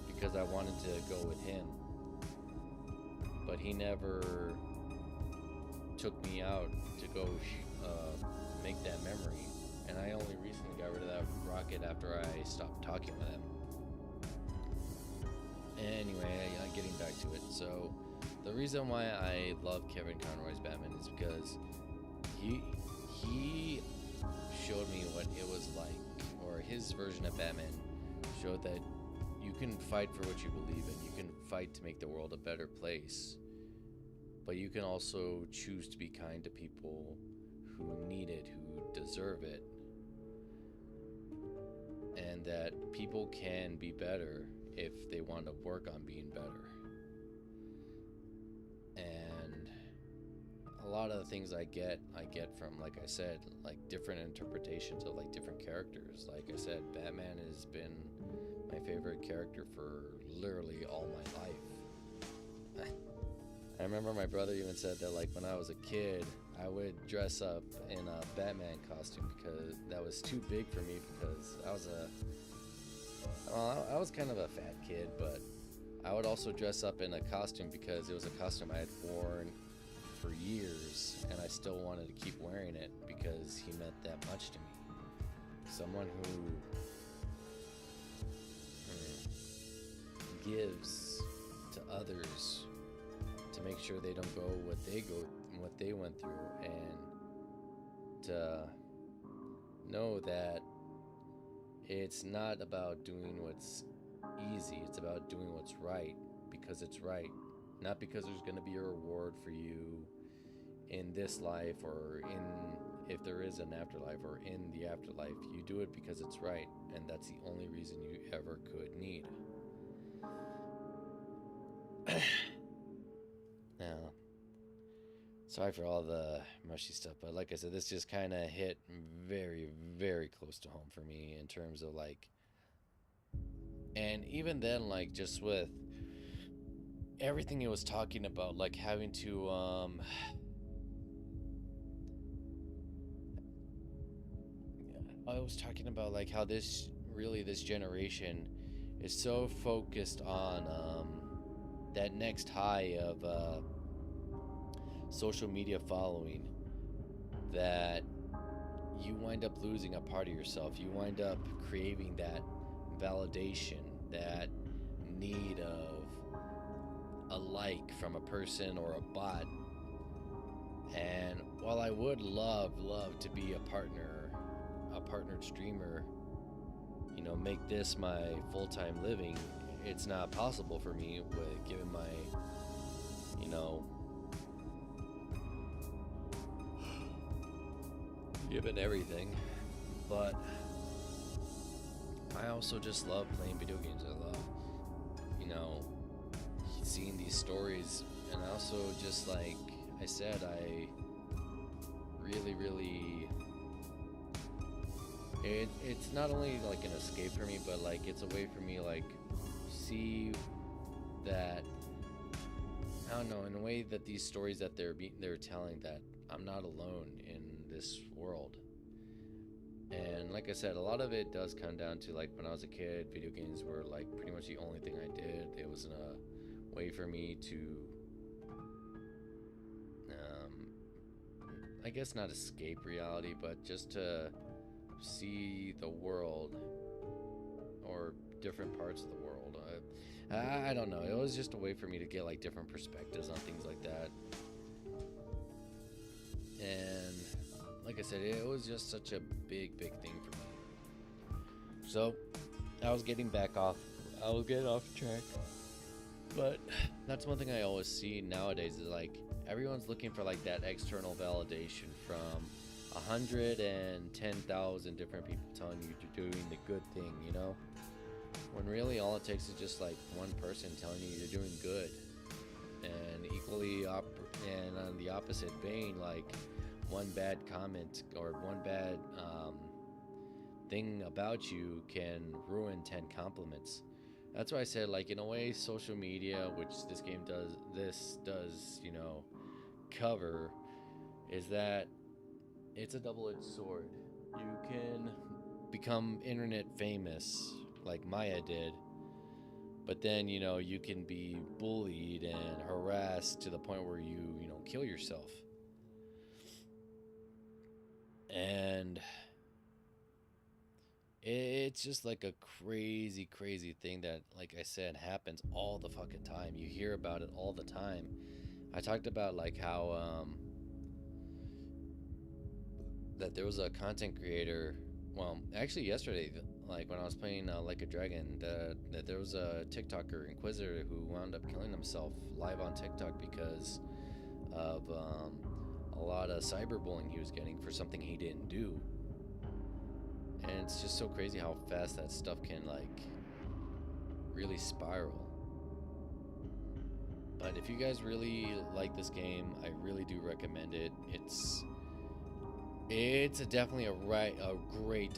because I wanted to go with him. But he never took me out to go make that memory. And I only recently got rid of that rocket after I stopped talking with him. Anyway, getting back to it. So, the reason why I love Kevin Conroy's Batman is because he showed me what it was like, or his version of Batman showed that you can fight for what you believe in. You can fight to make the world a better place. But you can also choose to be kind to people who need it, who deserve it. And that people can be better if they want to work on being better. And a lot of the things I get from, like I said, like different interpretations of like different characters. Like I said, Batman has been my favorite character for literally all my life. I remember my brother even said that, like, when I was a kid, I would dress up in a Batman costume because that was too big for me, because I was kind of a fat kid, but I would also dress up in a costume because it was a costume I had worn for years, and I still wanted to keep wearing it because he meant that much to me. Someone who gives to others to make sure they don't what they went through, and to know that it's not about doing what's easy, it's about doing what's right because it's right, not because there's going to be a reward for you in this life, or if there is an afterlife, or in the afterlife. You do it because it's right, and that's the only reason you ever could need. Now, sorry for all the mushy stuff, but like I said, this just kind of hit very, very close to home for me in terms of like, and even then, like, just with everything he was talking about, like having to I was talking about like how this generation is so focused on that next high of social media following that you wind up losing a part of yourself. You wind up craving that validation, that need of a like from a person or a bot. And while I would love to be a partnered streamer, you know, make this my full-time living, it's not possible for me with given my, you know, given everything. But I also just love playing video games. I love, you know, seeing these stories, and I also just, like I said, I really it's not only like an escape for me, but like it's a way for me like see that, I don't know, in a way that these stories that they're telling, that I'm not alone in this world. And like I said, a lot of it does come down to, like, when I was a kid, video games were like pretty much the only thing I did. It was a way for me to I guess not escape reality, but just to see the world, or different parts of the world. I don't know. It was just a way for me to get like different perspectives on things like that. And like I said, it was just such a big thing for me. So I was getting off track. But that's one thing I always see nowadays is like everyone's looking for like that external validation from 110,000 different people telling you you're doing the good thing, you know? When really all it takes is just like one person telling you you're doing good. And equally, and on the opposite vein, like one bad comment or one bad thing about you can ruin 10 compliments. That's why I said, like, in a way, social media, which this game does, you know, cover, is that it's a double-edged sword. You can become internet famous, like Maya did, but then, you know, you can be bullied and harassed to the point where you know, kill yourself. And it's just like a crazy thing that, like I said, happens all the fucking time. You hear about it all the time. I talked about like how that there was a content creator, well, actually yesterday, like when I was playing Like a Dragon, that there was a TikToker, Inquisitor, who wound up killing himself live on TikTok because of a lot of cyberbullying he was getting for something he didn't do. And it's just so crazy how fast that stuff can, like, really spiral. But if you guys really like this game, I really do recommend it. It's definitely a great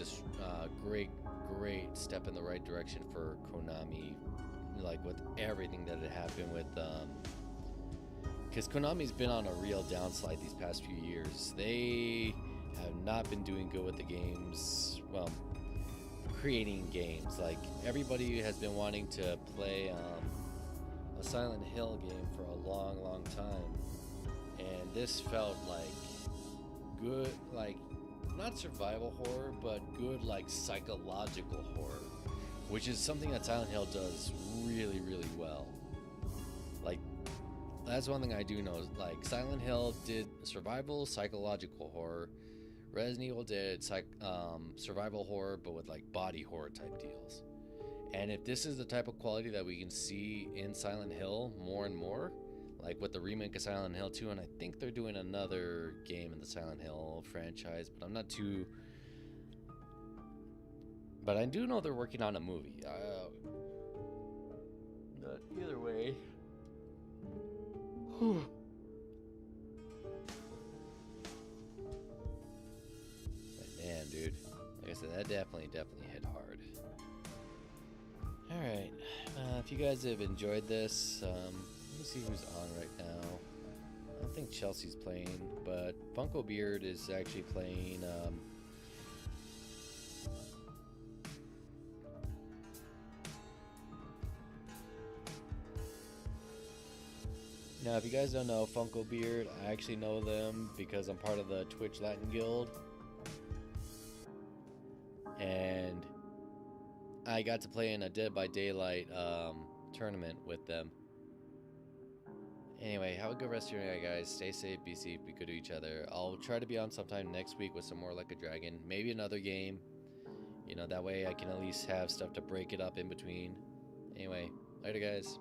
step in the right direction for Konami, like with everything that had happened with because Konami's been on a real downslide these past few years. They have not been doing good with the games, well, creating games. Like, everybody has been wanting to play a Silent Hill game for a long time, and this felt like good, like not survival horror, but good like psychological horror, which is something that Silent Hill does really, really well. Like, that's one thing I do know. Like, Silent Hill did survival psychological horror. Resident Evil did survival horror, but with like body horror type deals. And if this is the type of quality that we can see in Silent Hill more and more, like with the remake of Silent Hill 2, and I think they're doing another game in the Silent Hill franchise, but I'm not too... But I do know they're working on a movie. But either way... But man, dude, like I said, that definitely hit hard. Alright, if you guys have enjoyed this, let me see who's on right now. I don't think Chelsea's playing, but Funko Beard is actually playing. Now, if you guys don't know Funko Beard, I actually know them because I'm part of the Twitch Latin Guild. And I got to play in a Dead by Daylight tournament with them. Anyway, have a good rest of your night, guys. Stay safe, be safe, be good to each other. I'll try to be on sometime next week with some more Like a Dragon. Maybe another game. You know, that way I can at least have stuff to break it up in between. Anyway, later, guys.